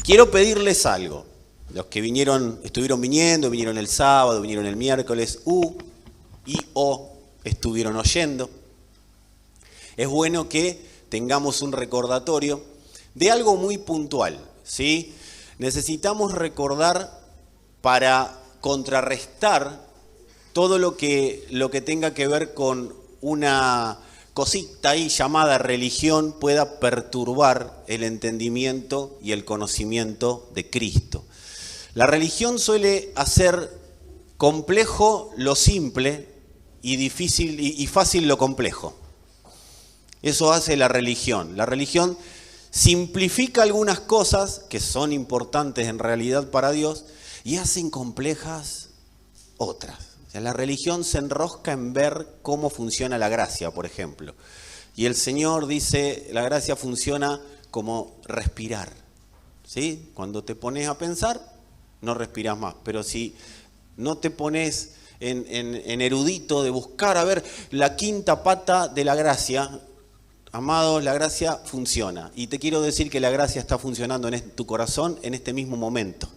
Quiero pedirles algo. Los que estuvieron vinieron el sábado, vinieron el miércoles, estuvieron oyendo. Es bueno que tengamos un recordatorio de algo muy puntual, ¿sí? Necesitamos recordar para contrarrestar todo lo que tenga que ver con una cosita ahí llamada religión pueda perturbar el entendimiento y el conocimiento de Cristo. La religión suele hacer complejo lo simple y difícil y fácil lo complejo. Eso hace la religión. La religión simplifica algunas cosas que son importantes en realidad para Dios y hacen complejas otras. O sea, la religión se enrosca en ver cómo funciona la gracia, por ejemplo. Y el Señor dice, la gracia funciona como respirar. ¿Sí? Cuando te pones a pensar, no respiras más. Pero si no te pones en erudito de buscar a ver la quinta pata de la gracia, amados, la gracia funciona. Y te quiero decir que la gracia está funcionando en tu corazón en este mismo momento.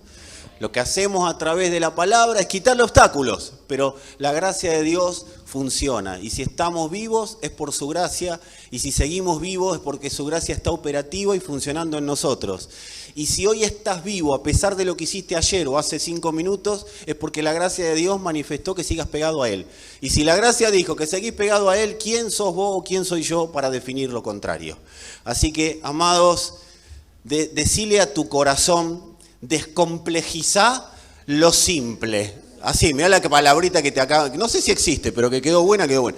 Lo que hacemos a través de la palabra es quitarle obstáculos, pero la gracia de Dios funciona. Y si estamos vivos es por su gracia, y si seguimos vivos es porque su gracia está operativa y funcionando en nosotros. Y si hoy estás vivo a pesar de lo que hiciste ayer o hace 5 minutos, es porque la gracia de Dios manifestó que sigas pegado a Él. Y si la gracia dijo que seguís pegado a Él, ¿quién sos vos o quién soy yo para definir lo contrario? Así que, amados, decile a tu corazón, descomplejizá lo simple. Así, mirá la palabrita que te acaba, no sé si existe, pero que quedó buena, quedó buena.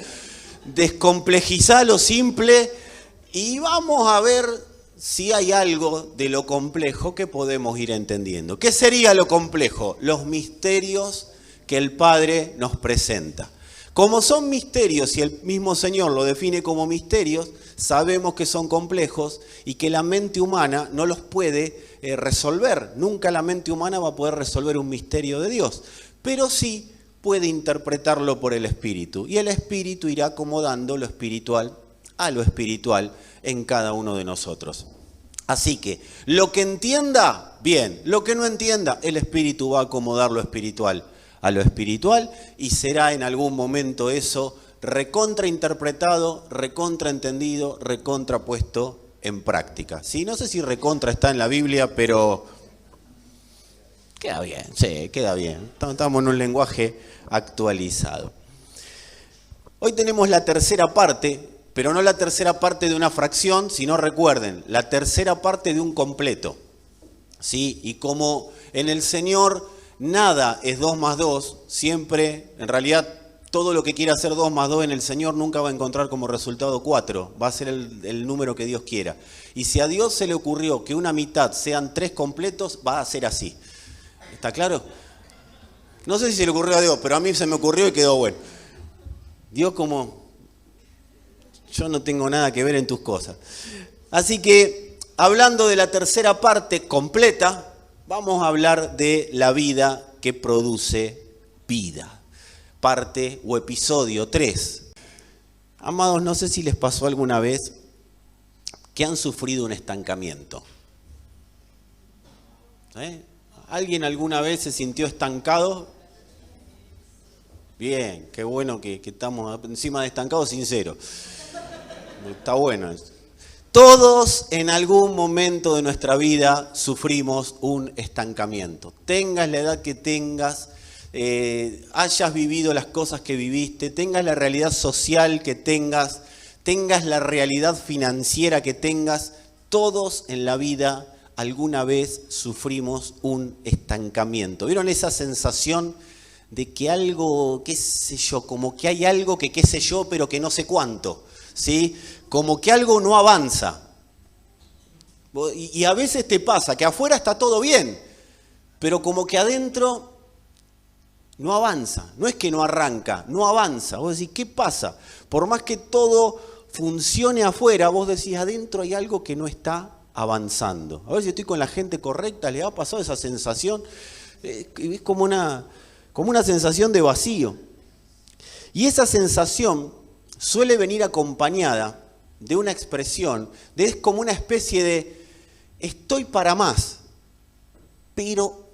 Descomplejizá lo simple y vamos a ver si hay algo de lo complejo que podemos ir entendiendo. ¿Qué sería lo complejo? Los misterios que el Padre nos presenta. Como son misterios y el mismo Señor lo define como misterios, sabemos que son complejos y que la mente humana no los puede resolver. Nunca la mente humana va a poder resolver un misterio de Dios, pero sí puede interpretarlo por el Espíritu. Y el Espíritu irá acomodando lo espiritual a lo espiritual en cada uno de nosotros. Así que lo que entienda, bien. Lo que no entienda, el Espíritu va a acomodar lo espiritual a lo espiritual y será en algún momento eso recontrainterpretado, recontraentendido, recontrapuesto en práctica. Sí, no sé si recontra está en la Biblia, pero queda bien, sí, queda bien. Estamos en un lenguaje actualizado. Hoy tenemos la tercera parte, pero no la tercera parte de una fracción, sino recuerden, la tercera parte de un completo. ¿Sí? Y como en el Señor nada es 2 más 2, siempre, en realidad, todo lo que quiera hacer 2 más 2 en el Señor nunca va a encontrar como resultado 4, va a ser el número que Dios quiera. Y si a Dios se le ocurrió que una mitad sean 3 completos, va a ser así. ¿Está claro? No sé si se le ocurrió a Dios, pero a mí se me ocurrió y quedó bueno. Dios como, yo no tengo nada que ver en tus cosas. Así que, hablando de la tercera parte completa, vamos a hablar de la vida que produce vida. Parte o episodio 3. Amados, no sé si les pasó alguna vez que han sufrido un estancamiento. ¿Alguien alguna vez se sintió estancado? Bien, qué bueno que estamos encima de estancados sinceros. Está bueno eso. Todos en algún momento de nuestra vida sufrimos un estancamiento. Tengas la edad que tengas, hayas vivido las cosas que viviste, tengas la realidad social que tengas la realidad financiera que tengas, todos en la vida alguna vez sufrimos un estancamiento. ¿Vieron esa sensación de que algo, qué sé yo, como que hay algo que qué sé yo, pero que no sé cuánto? ¿Sí? Como que algo no avanza. Y a veces te pasa que afuera está todo bien, pero como que adentro no avanza. No es que no arranca, no avanza. Vos decís, ¿qué pasa? Por más que todo funcione afuera, vos decís, adentro hay algo que no está avanzando. A ver si estoy con la gente correcta, ¿le ha pasado esa sensación? Es como una sensación de vacío. Y esa sensación suele venir acompañada de una expresión, es como una especie de estoy para más, pero,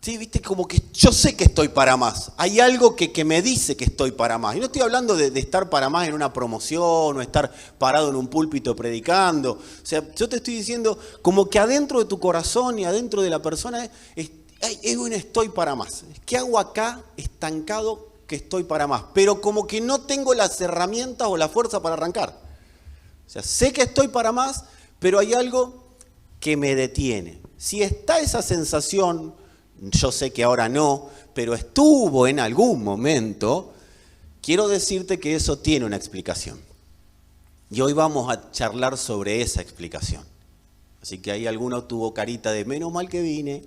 sí, viste, como que yo sé que estoy para más. Hay algo que me dice que estoy para más. Y no estoy hablando de estar para más en una promoción o estar parado en un púlpito predicando. O sea, yo te estoy diciendo como que adentro de tu corazón y adentro de la persona es un estoy para más. ¿Qué hago acá estancado que estoy para más? Pero como que no tengo las herramientas o la fuerza para arrancar. O sea, sé que estoy para más, pero hay algo que me detiene. Si está esa sensación, yo sé que ahora no, pero estuvo en algún momento, quiero decirte que eso tiene una explicación. Y hoy vamos a charlar sobre esa explicación. Así que ahí alguno tuvo carita de menos mal que vine.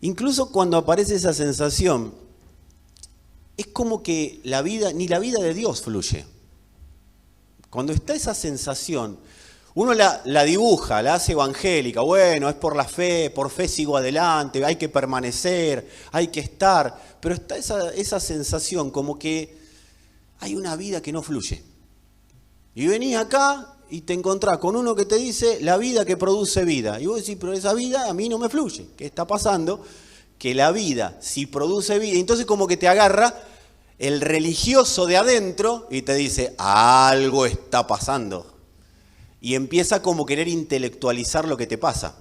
Incluso cuando aparece esa sensación, es como que ni la vida de Dios fluye. Cuando está esa sensación, uno la dibuja, la hace evangélica. Bueno, es por la fe, por fe sigo adelante, hay que permanecer, hay que estar. Pero está esa sensación como que hay una vida que no fluye. Y venís acá y te encontrás con uno que te dice la vida que produce vida. Y vos decís, pero esa vida a mí no me fluye. ¿Qué está pasando? Que la vida, si produce vida, entonces como que te agarra el religioso de adentro y te dice, algo está pasando. Y empieza como querer intelectualizar lo que te pasa,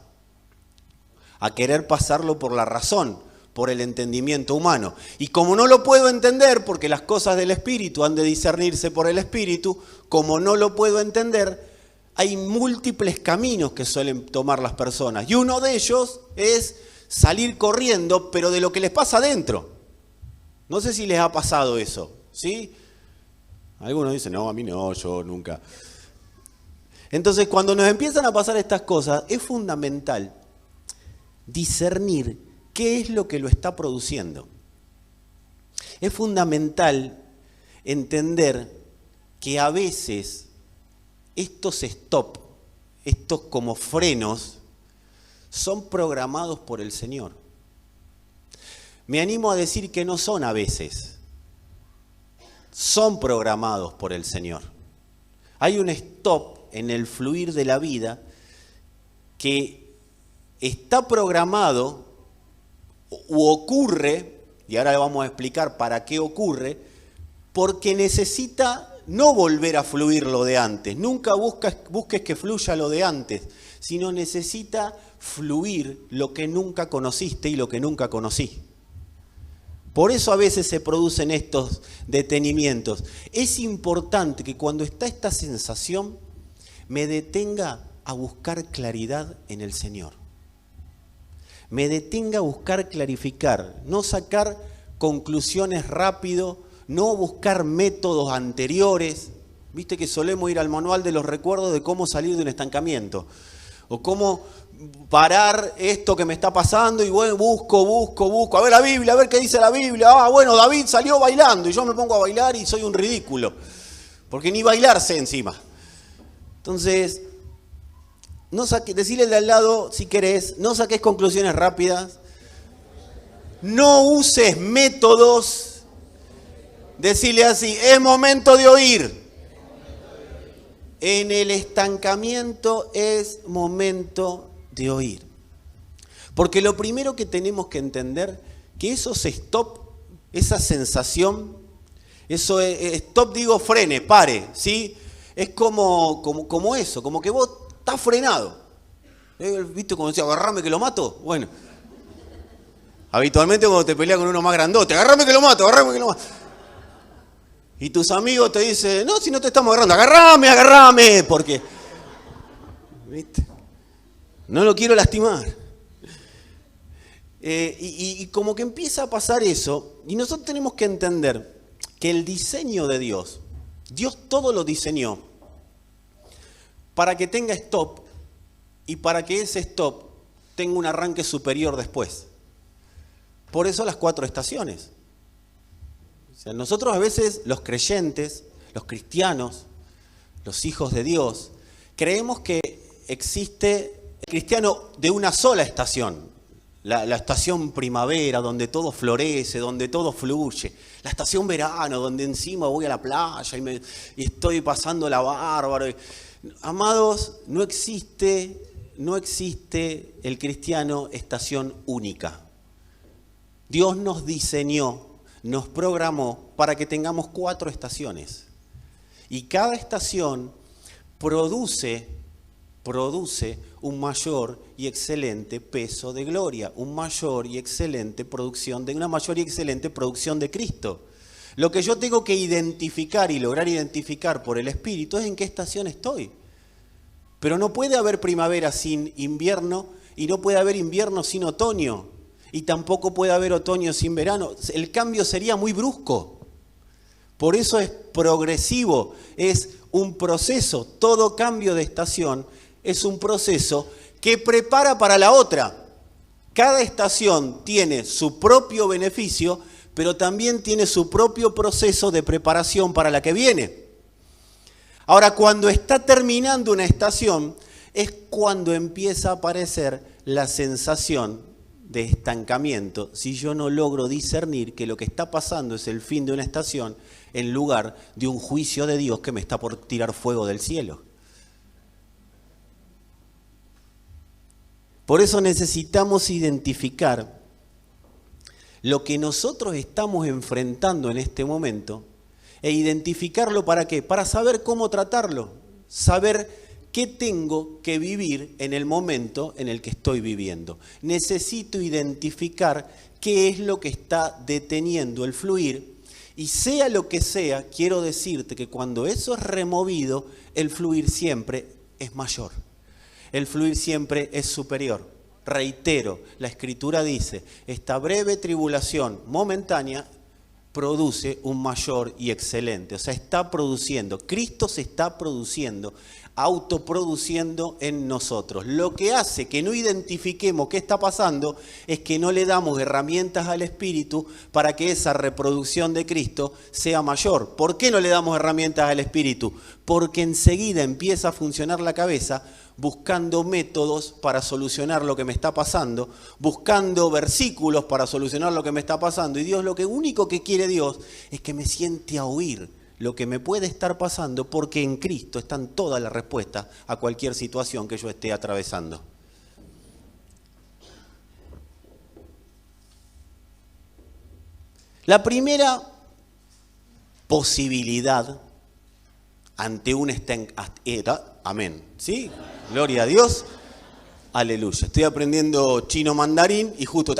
a querer pasarlo por la razón, por el entendimiento humano. Y como no lo puedo entender, porque las cosas del Espíritu han de discernirse por el Espíritu, como no lo puedo entender, hay múltiples caminos que suelen tomar las personas. Y uno de ellos es salir corriendo, pero de lo que les pasa adentro. No sé si les ha pasado eso, ¿sí? Algunos dicen, no, a mí no, yo nunca. Entonces, cuando nos empiezan a pasar estas cosas, es fundamental discernir qué es lo que lo está produciendo. Es fundamental entender que a veces estos stop, estos como frenos, son programados por el Señor. Me animo a decir que no son a veces, son programados por el Señor. Hay un stop en el fluir de la vida que está programado u ocurre, y ahora le vamos a explicar para qué ocurre, porque necesita no volver a fluir lo de antes. Nunca busques que fluya lo de antes, sino necesita fluir lo que nunca conociste y lo que nunca conocí. Por eso a veces se producen estos detenimientos. Es importante que cuando está esta sensación me detenga a buscar claridad en el Señor. Me detenga a buscar clarificar, no sacar conclusiones rápido, no buscar métodos anteriores. Viste que solemos ir al manual de los recuerdos de cómo salir de un estancamiento. O cómo parar esto que me está pasando y bueno, busco. A ver la Biblia, a ver qué dice la Biblia. Ah, bueno, David salió bailando y yo me pongo a bailar y soy un ridículo. Porque ni bailar sé encima. Entonces, decile de al lado, si querés, no saques conclusiones rápidas. No uses métodos. Decile así, es momento de oír. En el estancamiento es momento de oír. Porque lo primero que tenemos que entender, que esos stop, esa sensación, eso es, stop digo frene, pare, ¿sí? Es como eso, como que vos estás frenado. ¿Viste como decía, agarrame que lo mato? Bueno, habitualmente cuando te peleas con uno más grandote, agarrame que lo mato. Y tus amigos te dicen, no, si no te estamos agarrando, agárrame, porque, ¿viste? No lo quiero lastimar. Y como que empieza a pasar eso, y nosotros tenemos que entender que el diseño de Dios todo lo diseñó para que tenga stop y para que ese stop tenga un arranque superior después. Por eso las 4 estaciones. O sea, nosotros a veces, los creyentes, los cristianos, los hijos de Dios, creemos que existe el cristiano de una sola estación. La estación primavera, donde todo florece, donde todo fluye. La estación verano, donde encima voy a la playa y estoy pasando la bárbaro. Amados, no existe no existe el cristiano estación única. Dios nos diseñó, nos programó para que tengamos 4 estaciones. Y cada estación produce un mayor y excelente peso de gloria, una mayor y excelente producción de Cristo. Lo que yo tengo que identificar y lograr identificar por el Espíritu es en qué estación estoy. Pero no puede haber primavera sin invierno y no puede haber invierno sin otoño. Y tampoco puede haber otoño sin verano. El cambio sería muy brusco. Por eso es progresivo, es un proceso. Todo cambio de estación es un proceso que prepara para la otra. Cada estación tiene su propio beneficio, pero también tiene su propio proceso de preparación para la que viene. Ahora, cuando está terminando una estación, es cuando empieza a aparecer la sensación de estancamiento, si yo no logro discernir que lo que está pasando es el fin de una estación en lugar de un juicio de Dios que me está por tirar fuego del cielo. Por eso necesitamos identificar lo que nosotros estamos enfrentando en este momento e identificarlo ¿para qué? Para saber cómo tratarlo, saber ¿qué tengo que vivir en el momento en el que estoy viviendo? Necesito identificar qué es lo que está deteniendo el fluir y sea lo que sea, quiero decirte que cuando eso es removido, el fluir siempre es mayor. El fluir siempre es superior. Reitero, la Escritura dice, esta breve tribulación momentánea produce un mayor y excelente. O sea, está produciendo, Cristo se está produciendo, autoproduciendo en nosotros. Lo que hace que no identifiquemos qué está pasando es que no le damos herramientas al Espíritu para que esa reproducción de Cristo sea mayor. ¿Por qué no le damos herramientas al Espíritu? Porque enseguida empieza a funcionar la cabeza buscando métodos para solucionar lo que me está pasando, buscando versículos para solucionar lo que me está pasando. Y Dios, lo único que quiere Dios es que me siente a oír lo que me puede estar pasando, porque en Cristo están todas las respuestas a cualquier situación que yo esté atravesando. La primera posibilidad ante un amén, ¿sí? Gloria a Dios, aleluya. Estoy aprendiendo chino mandarín y justo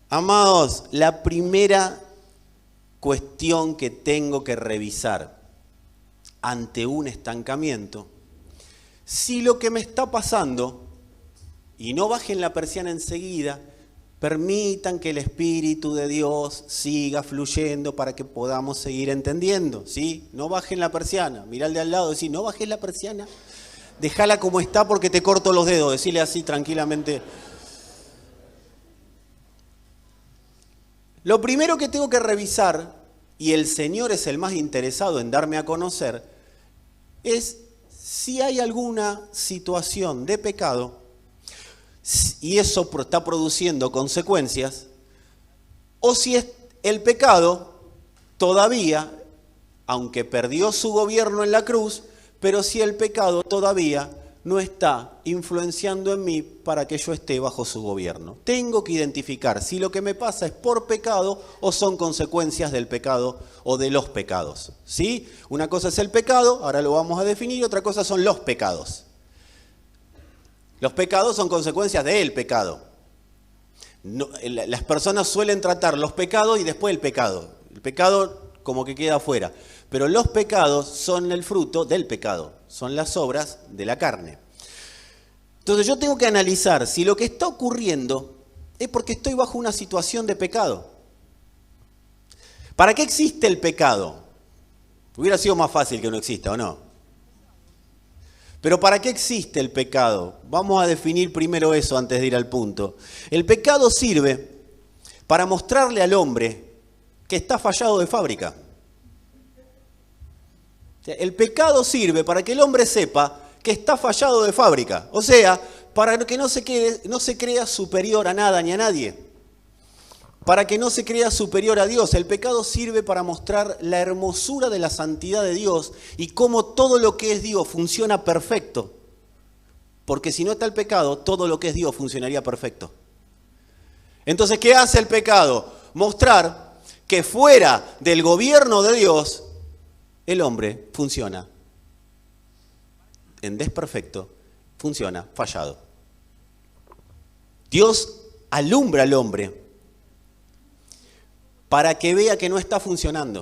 Amados, la primera cuestión que tengo que revisar ante un estancamiento, si lo que me está pasando, y no bajen la persiana enseguida, permitan que el Espíritu de Dios siga fluyendo para que podamos seguir entendiendo, ¿sí? No bajen la persiana, mirá al de al lado, decir, no bajes la persiana, déjala como está porque te corto los dedos, decirle así tranquilamente. Lo primero que tengo que revisar, y el Señor es el más interesado en darme a conocer, es si hay alguna situación de pecado y eso está produciendo consecuencias, o si es el pecado todavía, aunque perdió su gobierno en la cruz, pero si el pecado todavía no está influenciando en mí para que yo esté bajo su gobierno. Tengo que identificar si lo que me pasa es por pecado o son consecuencias del pecado o de los pecados, ¿sí? Una cosa es el pecado, ahora lo vamos a definir, otra cosa son los pecados. Los pecados son consecuencias del pecado. No, las personas suelen tratar los pecados y después el pecado. El pecado como que queda afuera. Pero los pecados son el fruto del pecado. Son las obras de la carne. Entonces yo tengo que analizar si lo que está ocurriendo es porque estoy bajo una situación de pecado. ¿Para qué existe el pecado? Hubiera sido más fácil que no exista, ¿o no? Pero ¿para qué existe el pecado? Vamos a definir primero eso antes de ir al punto. El pecado sirve para mostrarle al hombre que está fallado de fábrica. El pecado sirve para que el hombre sepa que está fallado de fábrica. O sea, para que no se crea superior a nada ni a nadie. para que no se crea superior a Dios. El pecado sirve para mostrar la hermosura de la santidad de Dios y cómo todo lo que es Dios funciona perfecto. Porque si no está el pecado, todo lo que es Dios funcionaría perfecto. Entonces, ¿qué hace el pecado? Mostrar que fuera del gobierno de Dios, el hombre funciona en desperfecto, funciona fallado. Dios alumbra al hombre para que vea que no está funcionando.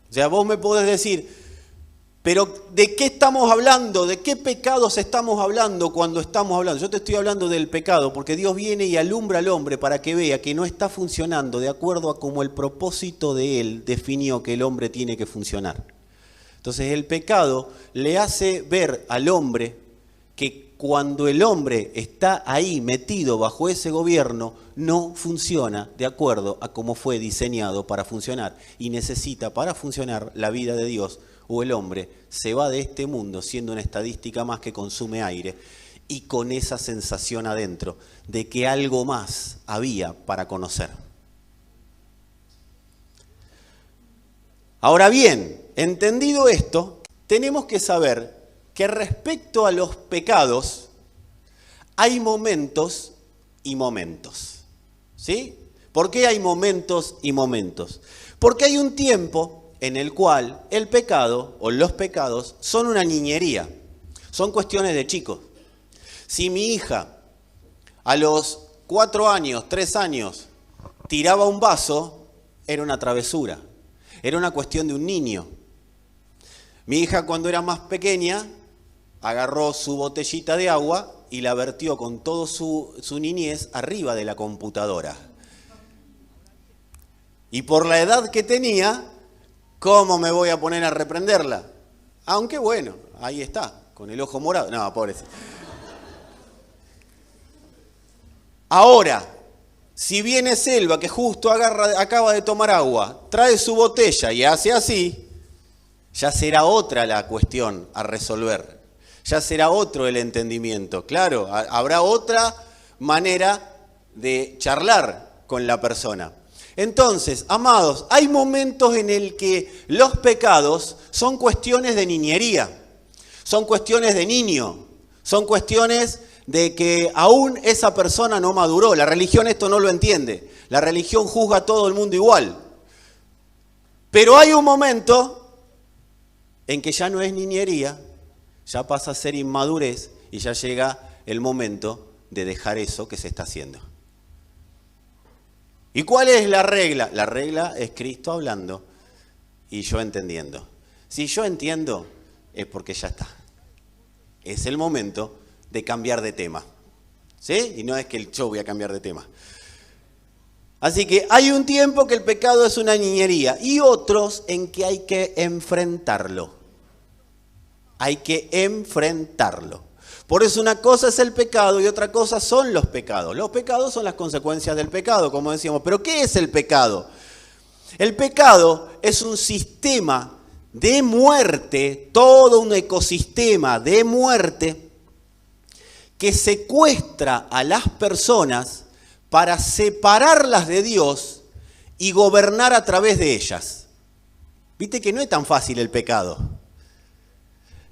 O sea, vos me podés decir, pero ¿de qué estamos hablando? ¿De qué pecados estamos hablando cuando estamos hablando? Yo te estoy hablando del pecado porque Dios viene y alumbra al hombre para que vea que no está funcionando de acuerdo a cómo el propósito de Él definió que el hombre tiene que funcionar. Entonces el pecado le hace ver al hombre que cuando el hombre está ahí metido bajo ese gobierno, no funciona de acuerdo a cómo fue diseñado para funcionar y necesita para funcionar la vida de Dios. O el hombre se va de este mundo siendo una estadística más que consume aire y con esa sensación adentro de que algo más había para conocer. Ahora bien, entendido esto, tenemos que saber que respecto a los pecados hay momentos y momentos. ¿Sí? ¿Por qué hay momentos y momentos? Porque hay un tiempo en el cual el pecado o los pecados son una niñería, son cuestiones de chicos. Si mi hija a los 4 años, 3 años, tiraba un vaso, era una travesura, era una cuestión de un niño. Mi hija cuando era más pequeña agarró su botellita de agua y la vertió con toda su niñez arriba de la computadora. Y por la edad que tenía, ¿cómo me voy a poner a reprenderla? Aunque bueno, ahí está, con el ojo morado. No, pobrecito. Ahora, si viene Selva, que justo acaba de tomar agua, trae su botella y hace así, ya será otra la cuestión a resolver. Ya será otro el entendimiento. Claro, habrá otra manera de charlar con la persona. Entonces, amados, hay momentos en el que los pecados son cuestiones de niñería, son cuestiones de niño, son cuestiones de que aún esa persona no maduró. La religión esto no lo entiende, la religión juzga a todo el mundo igual. Pero hay un momento en que ya no es niñería, ya pasa a ser inmadurez y ya llega el momento de dejar eso que se está haciendo. ¿Y cuál es la regla? La regla es Cristo hablando y yo entendiendo. Si yo entiendo, es porque ya está. Es el momento de cambiar de tema. ¿Sí? Y no es que yo voy a cambiar de tema. Así que hay un tiempo que el pecado es una niñería y otros en que hay que enfrentarlo. Hay que enfrentarlo. Por eso una cosa es el pecado y otra cosa son los pecados. Los pecados son las consecuencias del pecado, como decíamos. ¿Pero qué es el pecado? El pecado es un sistema de muerte, todo un ecosistema de muerte que secuestra a las personas para separarlas de Dios y gobernar a través de ellas. Viste que no es tan fácil el pecado.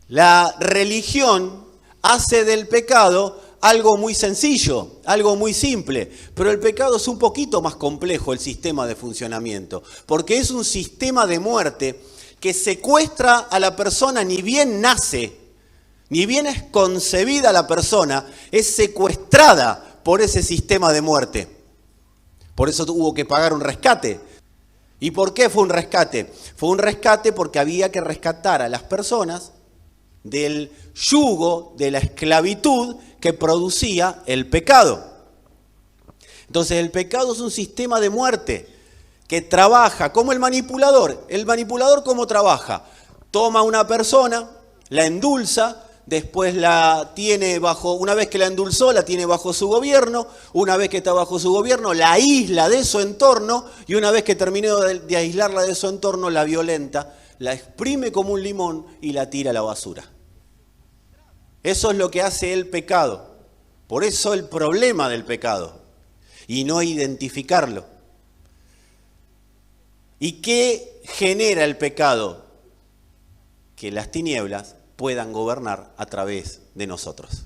La religión hace del pecado algo muy sencillo, algo muy simple, pero el pecado es un poquito más complejo el sistema de funcionamiento, porque es un sistema de muerte que secuestra a la persona, ni bien nace, ni bien es concebida la persona, es secuestrada por ese sistema de muerte. Por eso tuvo que pagar un rescate. ¿Y por qué fue un rescate? Fue un rescate porque había que rescatar a las personas del yugo, de la esclavitud que producía el pecado. Entonces el pecado es un sistema de muerte que trabaja como el manipulador. ¿El manipulador cómo trabaja? Toma una persona, la endulza, después la tiene bajo, una vez que la endulzó, la tiene bajo su gobierno, una vez que está bajo su gobierno, la aísla de su entorno y una vez que terminó de aislarla de su entorno, la violenta, la exprime como un limón y la tira a la basura. Eso es lo que hace el pecado. Por eso el problema del pecado. y no identificarlo. ¿Y qué genera el pecado? Que las tinieblas puedan gobernar a través de nosotros.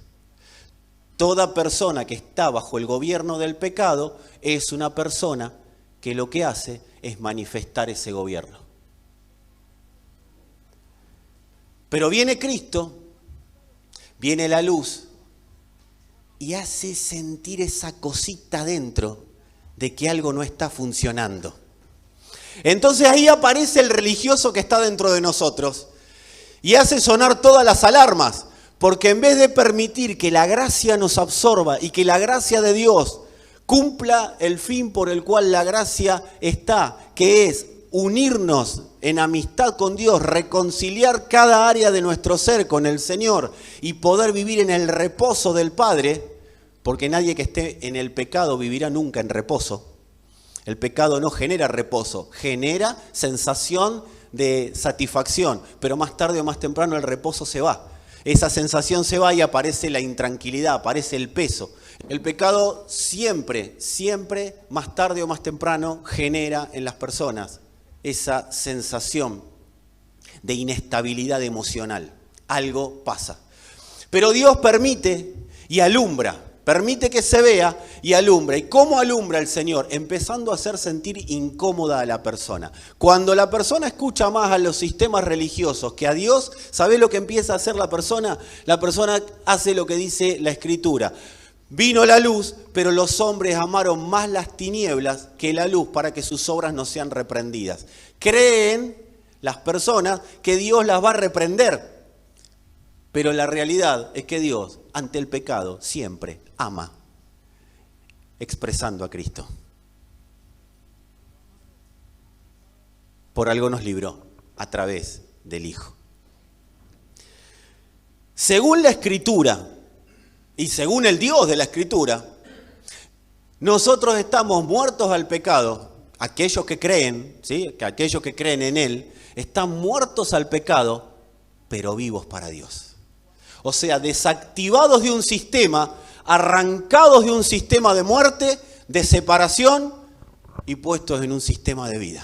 Toda persona que está bajo el gobierno del pecado es una persona que lo que hace es manifestar ese gobierno. Pero viene Cristo, viene la luz y hace sentir esa cosita dentro de que algo no está funcionando. Entonces ahí aparece el religioso que está dentro de nosotros y hace sonar todas las alarmas, porque en vez de permitir que la gracia nos absorba y que la gracia de Dios cumpla el fin por el cual la gracia está, que es unirnos en amistad con Dios, reconciliar cada área de nuestro ser con el Señor y poder vivir en el reposo del Padre, porque nadie que esté en el pecado vivirá nunca en reposo. El pecado no genera reposo, genera sensación de satisfacción, pero más tarde o más temprano el reposo se va. Esa sensación se va y aparece la intranquilidad, aparece el peso. El pecado siempre, más tarde o más temprano, genera en las personas esa sensación de inestabilidad emocional. Algo pasa. Pero Dios permite y alumbra. Permite que se vea y alumbra. ¿Y cómo alumbra el Señor? Empezando a hacer sentir incómoda a la persona. Cuando la persona escucha más a los sistemas religiosos que a Dios, ¿sabe lo que empieza a hacer la persona? La persona hace lo que dice la Escritura. Vino la luz, pero los hombres amaron más las tinieblas que la luz para que sus obras no sean reprendidas. Creen las personas que Dios las va a reprender. Pero la realidad es que Dios, ante el pecado, siempre ama, expresando a Cristo. Por algo nos libró, a través del Hijo. Según la Escritura, y según el Dios de la Escritura, nosotros estamos muertos al pecado. Aquellos que creen, ¿sí? Que aquellos que creen en Él, están muertos al pecado, pero vivos para Dios. O sea, desactivados de un sistema, arrancados de un sistema de muerte, de separación y puestos en un sistema de vida.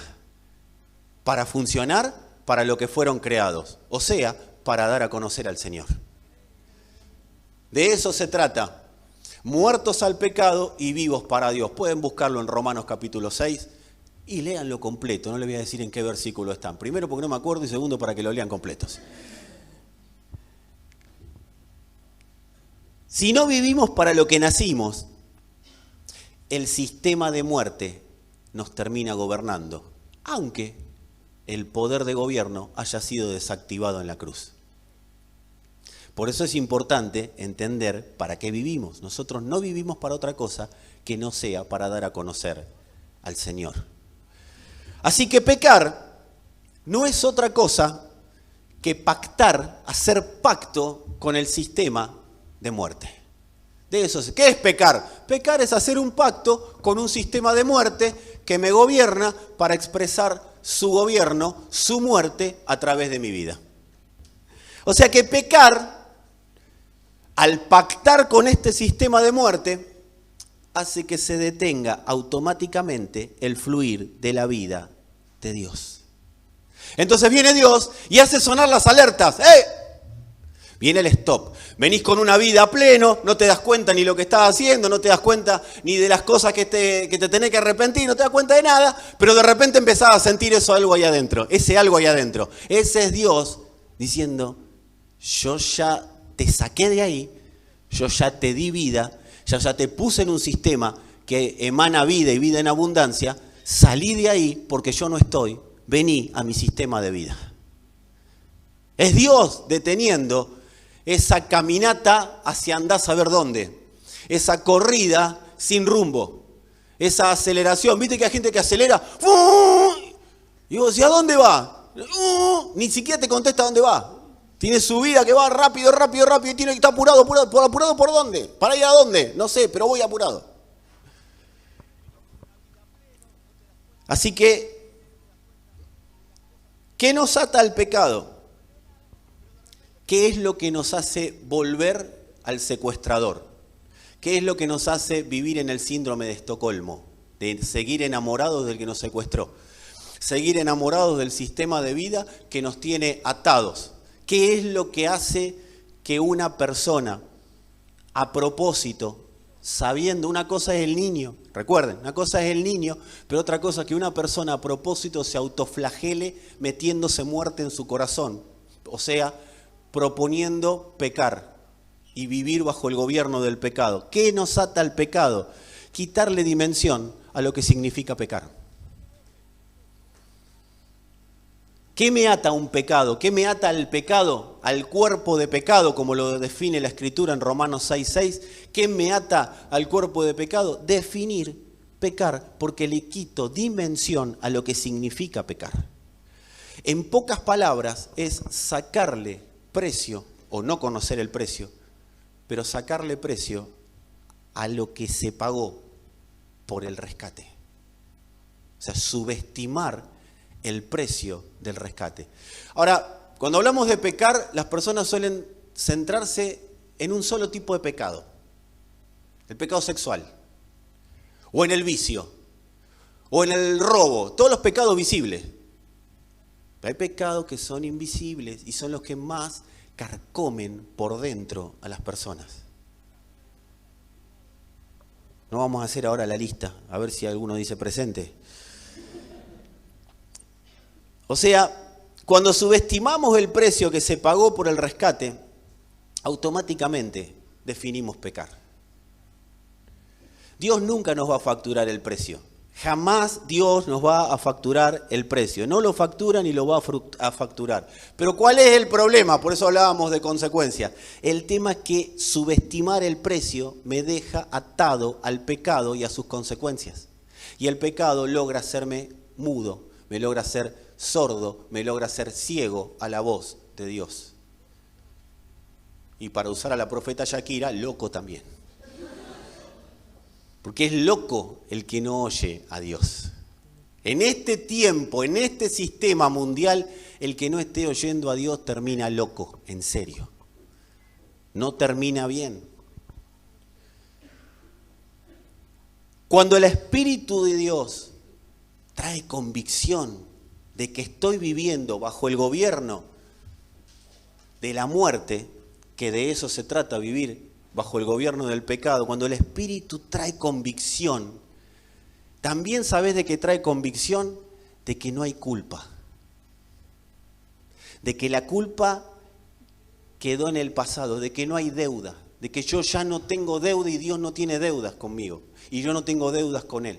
Para funcionar para lo que fueron creados. O sea, para dar a conocer al Señor. De eso se trata. Muertos al pecado y vivos para Dios. Pueden buscarlo en Romanos capítulo 6 y léanlo completo. No les voy a decir en qué versículo están. Primero porque no me acuerdo y segundo para que lo lean completos. Si no vivimos para lo que nacimos, el sistema de muerte nos termina gobernando, aunque el poder de gobierno haya sido desactivado en la cruz. Por eso es importante entender para qué vivimos. Nosotros no vivimos para otra cosa que no sea para dar a conocer al Señor. Así que pecar no es otra cosa que pactar, hacer pacto con el sistema de muerte. De eso, ¿qué es pecar? Pecar es hacer un pacto con un sistema de muerte que me gobierna para expresar su gobierno, su muerte a través de mi vida. O sea que pecar, al pactar con este sistema de muerte, hace que se detenga automáticamente el fluir de la vida de Dios. Entonces viene Dios y hace sonar las alertas. ¡Eh! Viene el stop. Venís con una vida a pleno, no te das cuenta ni lo que estás haciendo, no te das cuenta ni de las cosas que te tenés que arrepentir, no te das cuenta de nada, pero de repente empezás a sentir eso algo ahí adentro, ese algo ahí adentro. Ese es Dios diciendo, yo ya te saqué de ahí, yo ya te di vida, ya te puse en un sistema que emana vida y vida en abundancia, salí de ahí porque yo no estoy, vení a mi sistema de vida. Es Dios deteniendo esa caminata hacia andar a saber dónde, esa corrida sin rumbo, esa aceleración. ¿Viste que hay gente que acelera? Y vos decís, ¿a dónde va? Ni siquiera te contesta a dónde va. Tiene su vida que va rápido y tiene que estar apurado. ¿Apurado por dónde? ¿Para ir a dónde? No sé, pero voy apurado. Así que, ¿qué nos ata al pecado? ¿Qué es lo que nos hace volver al secuestrador? ¿Qué es lo que nos hace vivir en el síndrome de Estocolmo? De seguir enamorados del que nos secuestró. Seguir enamorados del sistema de vida que nos tiene atados. ¿Qué es lo que hace que una persona, a propósito, sabiendo, una cosa es el niño, recuerden, una cosa es el niño, pero otra cosa es que una persona a propósito se autoflagele metiéndose muerte en su corazón, o sea, proponiendo pecar y vivir bajo el gobierno del pecado? ¿Qué nos ata al pecado? Quitarle dimensión a lo que significa pecar. ¿Qué me ata a un pecado? ¿Qué me ata al pecado? Al cuerpo de pecado, como lo define la Escritura en Romanos 6:6. ¿Qué me ata al cuerpo de pecado? Definir pecar, porque le quito dimensión a lo que significa pecar. En pocas palabras, es sacarle precio, o no conocer el precio, pero sacarle precio a lo que se pagó por el rescate. O sea, subestimar el precio del rescate. Ahora, cuando hablamos de pecar, las personas suelen centrarse en un solo tipo de pecado. El pecado sexual, o en el vicio, o en el robo, todos los pecados visibles. Pero hay pecados que son invisibles y son los que más carcomen por dentro a las personas. No vamos a hacer ahora la lista, a ver si alguno dice presente. O sea, cuando subestimamos el precio que se pagó por el rescate, automáticamente definimos pecar. Dios nunca nos va a facturar el precio. Jamás Dios nos va a facturar el precio. No lo factura ni lo va a facturar. Pero ¿cuál es el problema? Por eso hablábamos de consecuencias. El tema es que subestimar el precio me deja atado al pecado y a sus consecuencias. Y el pecado logra hacerme mudo, me logra hacer sordo, me logra hacer ciego a la voz de Dios. Y para usar a la profeta Shakira, loco también. Porque es loco el que no oye a Dios. En este tiempo, en este sistema mundial, el que no esté oyendo a Dios termina loco, en serio. No termina bien. Cuando el Espíritu de Dios trae convicción de que estoy viviendo bajo el gobierno de la muerte, que de eso se trata, vivir bajo el gobierno del pecado, cuando el Espíritu trae convicción, también sabes de qué trae convicción, de que no hay culpa, de que la culpa quedó en el pasado, de que no hay deuda, de que yo ya no tengo deuda y Dios no tiene deudas conmigo y yo no tengo deudas con Él.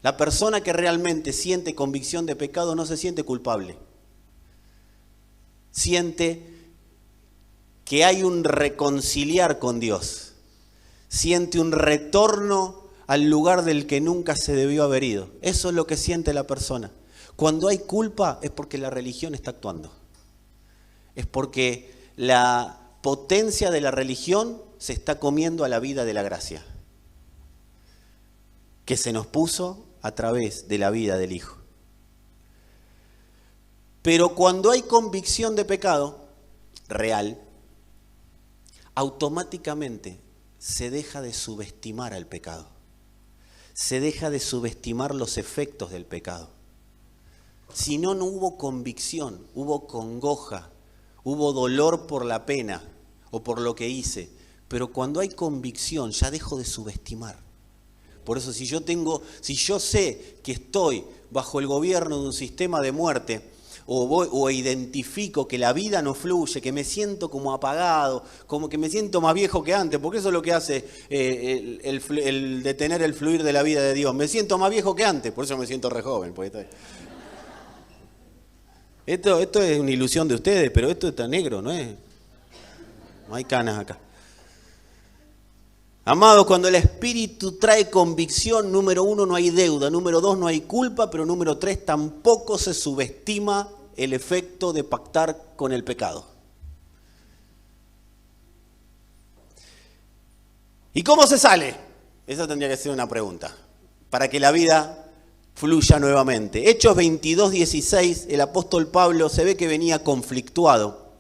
La persona que realmente siente convicción de pecado no se siente culpable. Siente que hay un reconciliar con Dios. Siente un retorno al lugar del que nunca se debió haber ido. Eso es lo que siente la persona. Cuando hay culpa es porque la religión está actuando. Es porque la potencia de la religión se está comiendo a la vida de la gracia, que se nos puso a través de la vida del Hijo. Pero cuando hay convicción de pecado real, automáticamente se deja de subestimar al pecado. Se deja de subestimar los efectos del pecado. Si no, no hubo convicción, hubo congoja, hubo dolor por la pena o por lo que hice. Pero cuando hay convicción, ya dejo de subestimar. Por eso si yo sé que estoy bajo el gobierno de un sistema de muerte, o identifico que la vida no fluye, que me siento como apagado, como que me siento más viejo que antes, porque eso es lo que hace el detener el fluir de la vida de Dios. Me siento más viejo que antes, por eso me siento re joven. Esto es una ilusión de ustedes, pero esto está negro, ¿no es? No hay canas acá. Amados, cuando el Espíritu trae convicción, número 1, no hay deuda, número 2, no hay culpa, pero número 3, tampoco se subestima el efecto de pactar con el pecado. ¿Y cómo se sale? Esa tendría que ser una pregunta, para que la vida fluya nuevamente. Hechos 22:16, el apóstol Pablo se ve que venía conflictuado.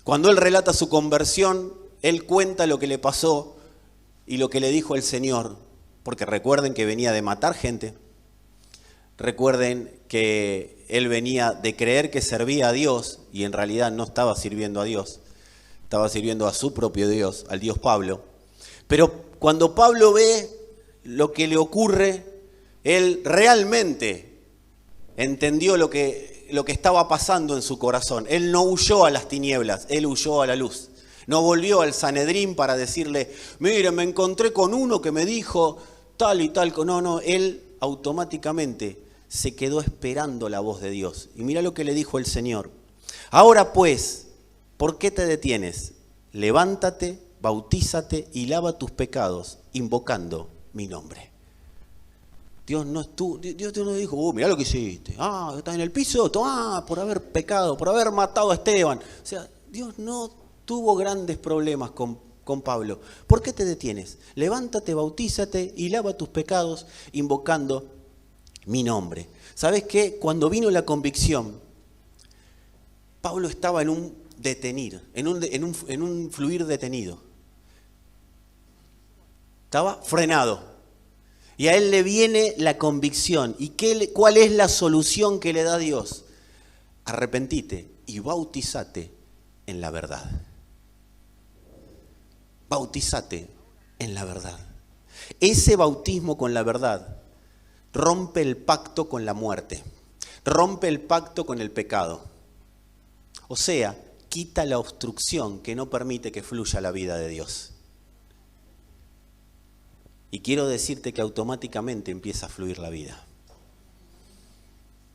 Cuando él relata su conversión, él cuenta lo que le pasó y lo que le dijo el Señor, porque recuerden que venía de matar gente, recuerden que él venía de creer que servía a Dios y en realidad no estaba sirviendo a Dios, estaba sirviendo a su propio Dios, al Dios Pablo. Pero cuando Pablo ve lo que le ocurre, él realmente entendió lo que estaba pasando en su corazón. Él no huyó a las tinieblas, él huyó a la luz. No volvió al Sanedrín para decirle, mire, me encontré con uno que me dijo tal y tal. No, él automáticamente se quedó esperando la voz de Dios. Y mira lo que le dijo el Señor. Ahora pues, ¿por qué te detienes? Levántate, bautízate y lava tus pecados, invocando mi nombre. Dios no dijo, mirá lo que hiciste. Estás en el piso, por haber pecado, por haber matado a Esteban. O sea, Dios no tuvo grandes problemas con Pablo. ¿Por qué te detienes? Levántate, bautízate y lava tus pecados, invocando mi nombre. ¿Sabes qué? Cuando vino la convicción, Pablo estaba en un detenir, en un fluir detenido. Estaba frenado. Y a él le viene la convicción. ¿Y cuál es la solución que le da Dios? Arrepentite y bautízate en la verdad. Bautízate en la verdad. Ese bautismo con la verdad rompe el pacto con la muerte, rompe el pacto con el pecado. O sea, quita la obstrucción que no permite que fluya la vida de Dios. Y quiero decirte que automáticamente empieza a fluir la vida.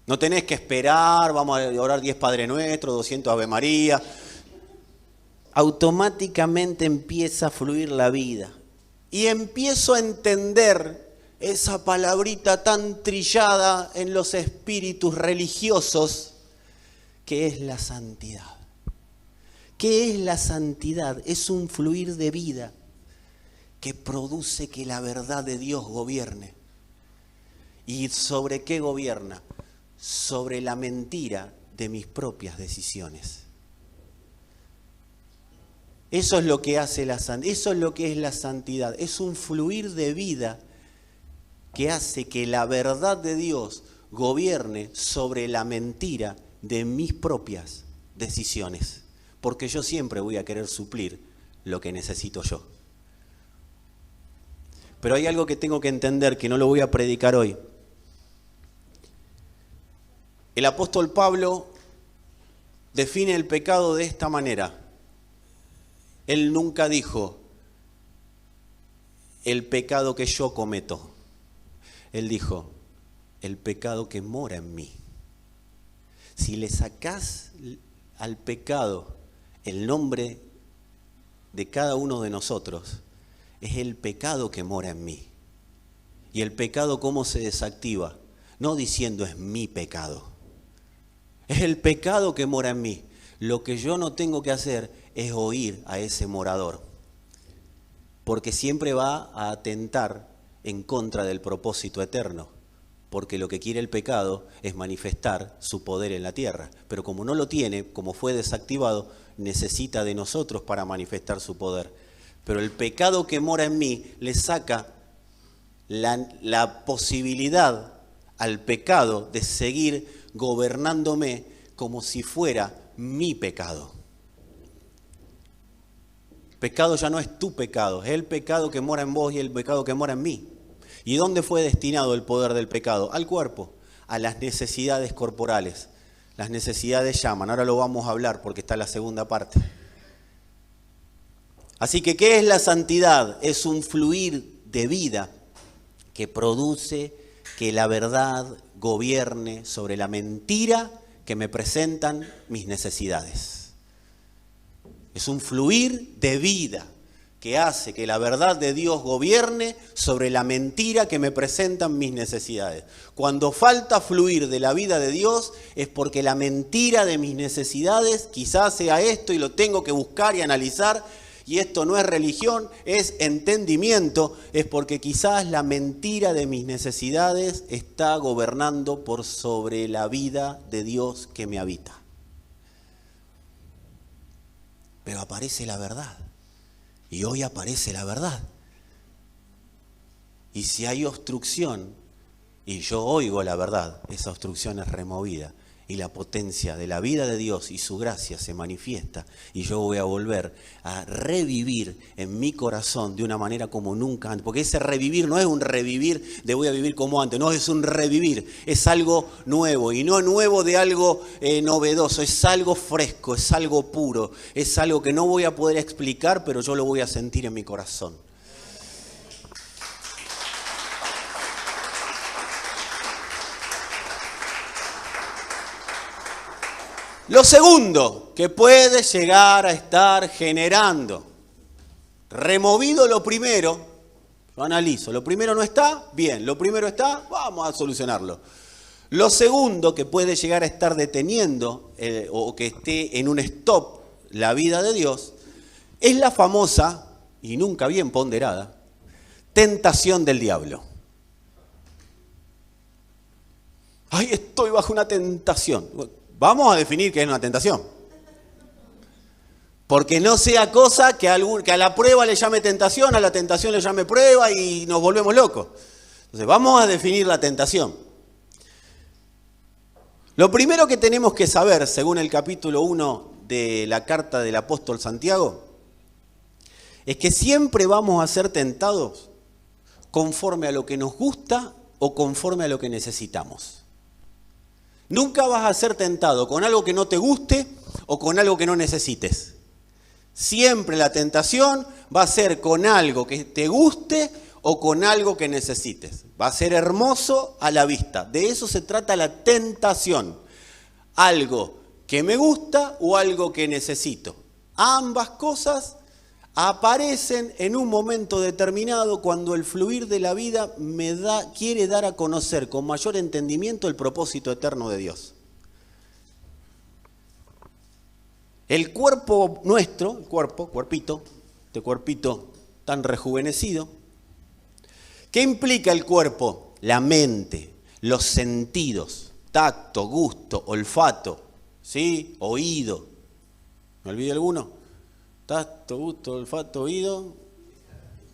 No tenés que esperar, vamos a orar 10 Padre Nuestro, 200 Ave María. Automáticamente empieza a fluir la vida. Y empiezo a entender esa palabrita tan trillada en los espíritus religiosos, que es la santidad. ¿Qué es la santidad? Es un fluir de vida que produce que la verdad de Dios gobierne. ¿Y sobre qué gobierna? Sobre la mentira de mis propias decisiones. Eso es lo que hace la santidad, eso es lo que es la santidad. Es un fluir de vida que hace que la verdad de Dios gobierne sobre la mentira de mis propias decisiones. Porque yo siempre voy a querer suplir lo que necesito yo. Pero hay algo que tengo que entender, que no lo voy a predicar hoy. El apóstol Pablo define el pecado de esta manera. Él nunca dijo el pecado que yo cometo. Él dijo el pecado que mora en mí. Si le sacás al pecado el nombre de cada uno de nosotros, es el pecado que mora en mí. ¿Y el pecado cómo se desactiva? No diciendo es mi pecado. Es el pecado que mora en mí. Lo que yo no tengo que hacer es oír a ese morador. Porque siempre va a atentar en contra del propósito eterno. Porque lo que quiere el pecado es manifestar su poder en la tierra. Pero como no lo tiene, como fue desactivado, necesita de nosotros para manifestar su poder. Pero el pecado que mora en mí le saca la posibilidad al pecado de seguir gobernándome como si fuera mi pecado. Pecado ya no es tu pecado, es el pecado que mora en vos y el pecado que mora en mí. ¿Y dónde fue destinado el poder del pecado? Al cuerpo, a las necesidades corporales. Las necesidades llaman, ahora lo vamos a hablar porque está la segunda parte. Así que, ¿qué es la santidad? Es un fluir de vida que produce que la verdad gobierne sobre la mentira que me presentan mis necesidades. Es un fluir de vida que hace que la verdad de Dios gobierne sobre la mentira que me presentan mis necesidades. Cuando falta fluir de la vida de Dios es porque la mentira de mis necesidades quizás sea esto y lo tengo que buscar y analizar. Y esto no es religión, es entendimiento, es porque quizás la mentira de mis necesidades está gobernando por sobre la vida de Dios que me habita. Pero aparece la verdad, y hoy aparece la verdad. Y si hay obstrucción, y yo oigo la verdad, esa obstrucción es removida. Y la potencia de la vida de Dios y su gracia se manifiesta. Y yo voy a volver a revivir en mi corazón de una manera como nunca antes. Porque ese revivir no es un revivir de voy a vivir como antes. No, es un revivir. Es algo nuevo. Y no nuevo de algo novedoso. Es algo fresco, es algo puro. Es algo que no voy a poder explicar, pero yo lo voy a sentir en mi corazón. Lo segundo que puede llegar a estar generando, removido lo primero, lo analizo, lo primero no está, bien, lo primero está, vamos a solucionarlo. Lo segundo que puede llegar a estar deteniendo o que esté en un stop la vida de Dios es la famosa, y nunca bien ponderada, tentación del diablo. Ay, estoy bajo una tentación. Vamos a definir qué es una tentación. Porque no sea cosa que a la prueba le llame tentación, a la tentación le llame prueba y nos volvemos locos. Entonces, vamos a definir la tentación. Lo primero que tenemos que saber, según el capítulo 1 de la carta del apóstol Santiago, es que siempre vamos a ser tentados conforme a lo que nos gusta o conforme a lo que necesitamos. Nunca vas a ser tentado con algo que no te guste o con algo que no necesites. Siempre la tentación va a ser con algo que te guste o con algo que necesites. Va a ser hermoso a la vista. De eso se trata la tentación. Algo que me gusta o algo que necesito. Ambas cosas aparecen en un momento determinado cuando el fluir de la vida quiere dar a conocer con mayor entendimiento el propósito eterno de Dios. El cuerpo nuestro, este cuerpito tan rejuvenecido, ¿qué implica el cuerpo? La mente, los sentidos, tacto, gusto, olfato, ¿sí? Oído. ¿Me olvidé alguno? Tacto, gusto, olfato, oído,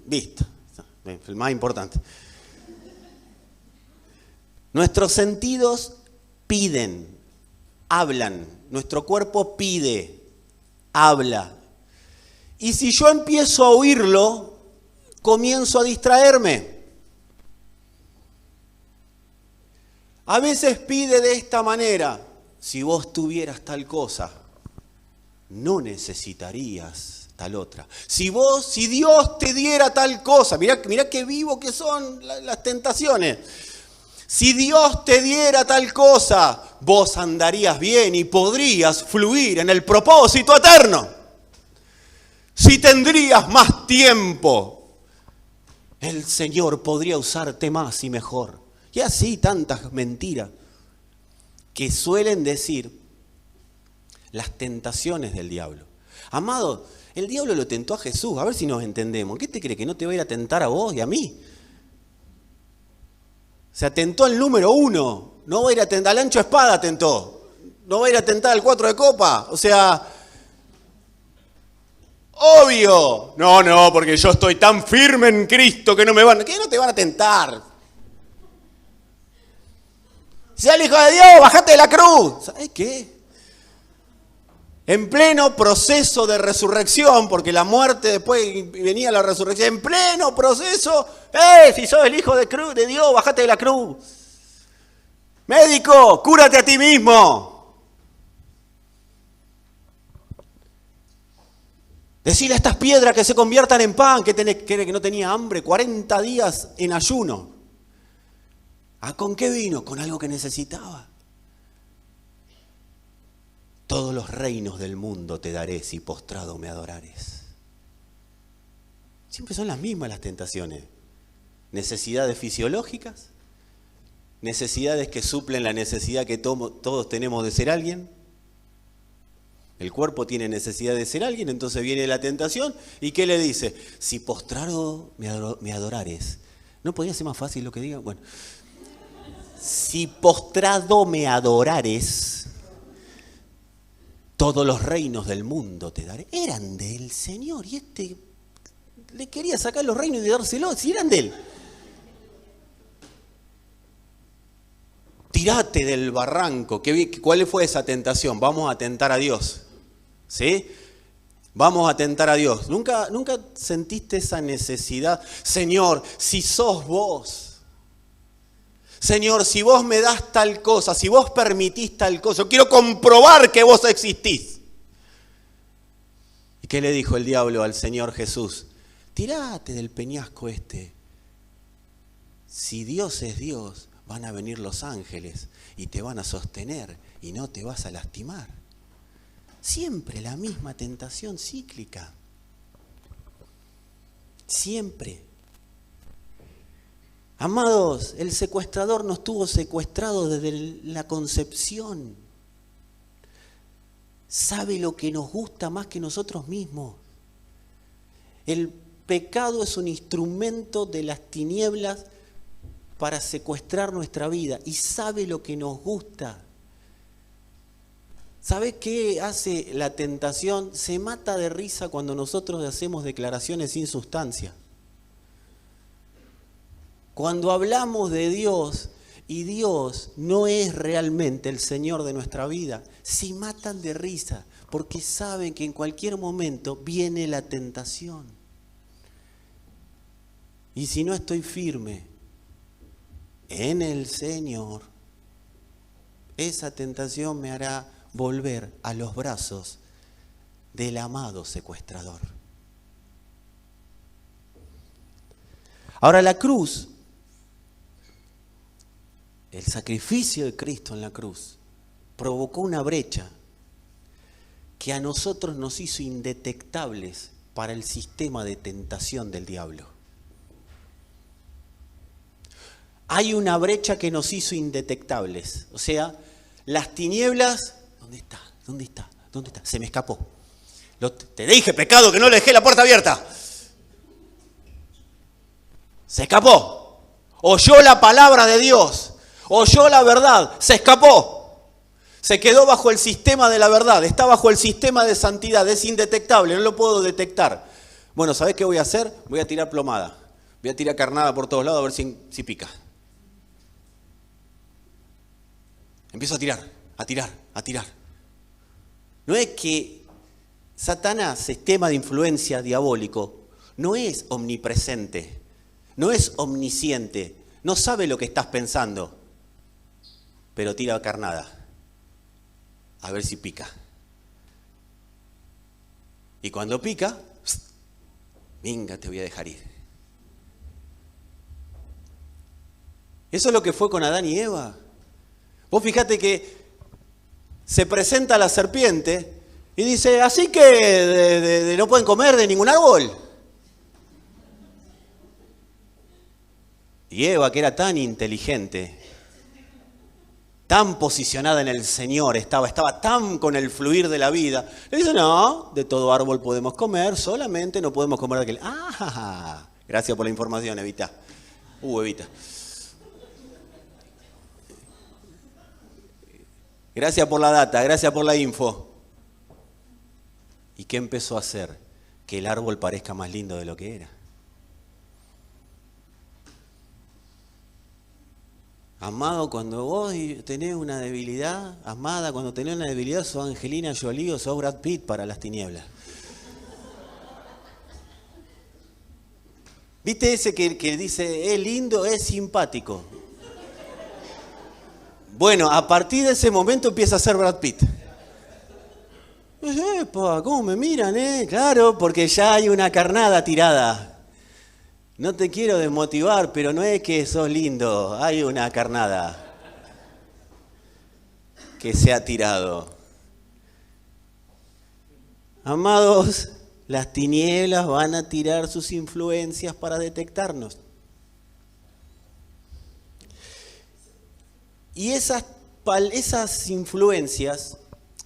vista, el más importante. Nuestros sentidos piden, hablan, nuestro cuerpo pide, habla. Y si yo empiezo a oírlo, comienzo a distraerme. A veces pide de esta manera: si vos tuvieras tal cosa, no necesitarías tal otra. Si Dios te diera tal cosa, mirá qué vivo que son las tentaciones. Si Dios te diera tal cosa, vos andarías bien y podrías fluir en el propósito eterno. Si tendrías más tiempo, el Señor podría usarte más y mejor. Y así tantas mentiras que suelen decir las tentaciones del diablo. Amado, el diablo lo tentó a Jesús, a ver si nos entendemos. ¿Qué te cree, que no te va a ir a tentar a vos y a mí? O sea, tentó al número 1, no va a ir a tentar, al ancho espada tentó, no va a ir a tentar al 4 de copa, o sea, obvio. No, porque yo estoy tan firme en Cristo que no te van a tentar? Sea el Hijo de Dios, bajate de la cruz. ¿Sabes qué? En pleno proceso de resurrección, porque la muerte después venía la resurrección, en pleno proceso, si sos el Hijo de Dios, bajate de la cruz. Médico, cúrate a ti mismo. Decile a estas piedras que se conviertan en pan, que no tenía hambre, 40 días en ayuno. ¿Con qué vino? Con algo que necesitaba. Todos los reinos del mundo te daré si postrado me adorares. Siempre son las mismas las tentaciones. Necesidades fisiológicas, necesidades que suplen la necesidad que todos tenemos de ser alguien. El cuerpo tiene necesidad de ser alguien, entonces viene la tentación. ¿Y qué le dice? Si postrado me adorares. ¿No podría ser más fácil lo que diga? Bueno, si postrado me adorares, todos los reinos del mundo te daré. Eran del Señor y le quería sacar los reinos y dárselos, si eran de él. tirate del barranco. ¿Cuál fue esa tentación? Vamos a tentar a Dios. ¿Sí? Vamos a tentar a Dios. ¿Nunca sentiste esa necesidad? Señor, si sos vos. Señor, si vos me das tal cosa, si vos permitís tal cosa, yo quiero comprobar que vos existís. ¿Y qué le dijo el diablo al Señor Jesús? Tirate del peñasco este. Si Dios es Dios, van a venir los ángeles y te van a sostener y no te vas a lastimar. Siempre la misma tentación cíclica. Siempre. Amados, el secuestrador nos tuvo secuestrado desde la concepción. Sabe lo que nos gusta más que nosotros mismos. El pecado es un instrumento de las tinieblas para secuestrar nuestra vida y sabe lo que nos gusta. ¿Sabes qué hace la tentación? Se mata de risa cuando nosotros hacemos declaraciones sin sustancia. Cuando hablamos de Dios y Dios no es realmente el Señor de nuestra vida, se matan de risa porque saben que en cualquier momento viene la tentación. Y si no estoy firme en el Señor, esa tentación me hará volver a los brazos del amado secuestrador. Ahora la cruz, el sacrificio de Cristo en la cruz, provocó una brecha que a nosotros nos hizo indetectables para el sistema de tentación del diablo. Hay una brecha que nos hizo indetectables. O sea, las tinieblas... ¿Dónde está? ¿Dónde está? ¿Dónde está? Se me escapó. Te dije, pecado, que no le dejé la puerta abierta. Se escapó. Oyó la palabra de Dios. Oyó la verdad. Se escapó. Se quedó bajo el sistema de la verdad. Está bajo el sistema de santidad. Es indetectable. No lo puedo detectar. Bueno, ¿sabés qué voy a hacer? Voy a tirar plomada. Voy a tirar carnada por todos lados a ver si pica. Empiezo a tirar. No es que Satanás, sistema de influencia diabólico, no es omnipresente, no es omnisciente, no sabe lo que estás pensando, pero tira carnada, a ver si pica. Y cuando pica, venga, te voy a dejar ir. Eso es lo que fue con Adán y Eva. Vos fijate que se presenta la serpiente y dice, así que no pueden comer de ningún árbol. Y Eva, que era tan inteligente, tan posicionada en el Señor, estaba tan con el fluir de la vida, le dice, no, de todo árbol podemos comer, solamente no podemos comer de aquel. Ah, gracias por la información, Evita. Evita. Gracias por la data, gracias por la info. ¿Y qué empezó a hacer? Que el árbol parezca más lindo de lo que era. Amado, cuando vos tenés una debilidad, amada, cuando tenés una debilidad, sos Angelina Jolie o sos Brad Pitt para las tinieblas. ¿Viste ese que dice, es lindo, es simpático? Bueno, a partir de ese momento empieza a ser Brad Pitt. Epa, ¿cómo me miran, Claro, porque ya hay una carnada tirada. No te quiero desmotivar, pero no es que sos lindo, hay una carnada que se ha tirado. Amados, las tinieblas van a tirar sus influencias para detectarnos. Y esas influencias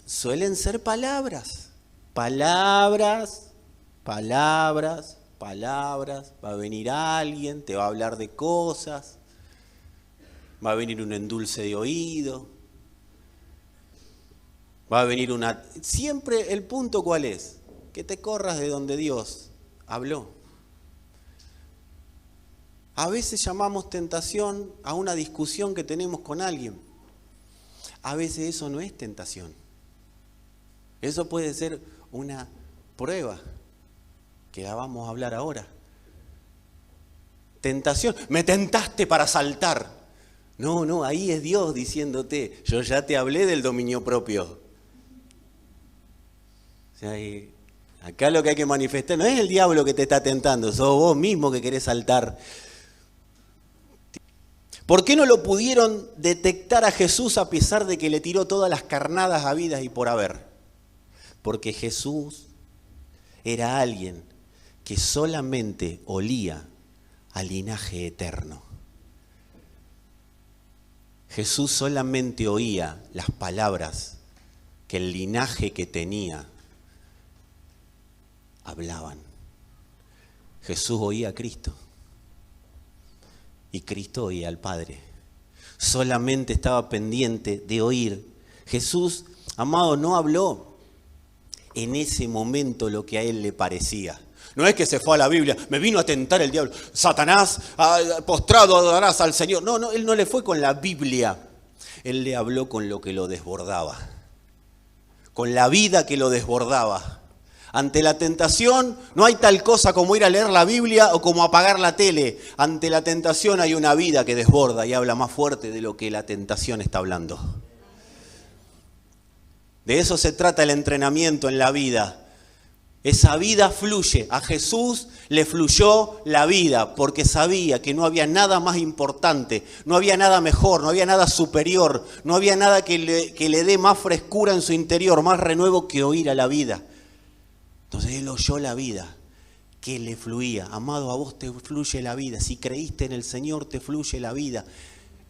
suelen ser palabras. Palabras. Va a venir alguien, te va a hablar de cosas. Va a venir un endulce de oído. Va a venir una... Siempre el punto, ¿cuál es? Que te corras de donde Dios habló. A veces llamamos tentación a una discusión que tenemos con alguien. A veces eso no es tentación. Eso puede ser una prueba, que la vamos a hablar ahora. Tentación, me tentaste para saltar. No, ahí es Dios diciéndote, yo ya te hablé del dominio propio. O sea, acá lo que hay que manifestar no es el diablo que te está tentando, sos vos mismo que querés saltar. ¿Por qué no lo pudieron detectar a Jesús a pesar de que le tiró todas las carnadas habidas y por haber? Porque Jesús era alguien que solamente olía al linaje eterno. Jesús solamente oía las palabras que el linaje que tenía hablaban. Jesús oía a Cristo y Cristo oía al Padre. Solamente estaba pendiente de oír. Jesús, amado, no habló en ese momento lo que a él le parecía. No es que se fue a la Biblia, me vino a tentar el diablo. Satanás, postrado adorarás al Señor. No, él no le fue con la Biblia. Él le habló con lo que lo desbordaba. Con la vida que lo desbordaba. Ante la tentación no hay tal cosa como ir a leer la Biblia o como apagar la tele. Ante la tentación hay una vida que desborda y habla más fuerte de lo que la tentación está hablando. De eso se trata el entrenamiento en la vida. Esa vida fluye. A Jesús le fluyó la vida porque sabía que no había nada más importante, no había nada mejor, no había nada superior, no había nada que le dé más frescura en su interior, más renuevo que oír a la vida. Entonces él oyó la vida que le fluía. Amado, a vos te fluye la vida. Si creíste en el Señor, te fluye la vida.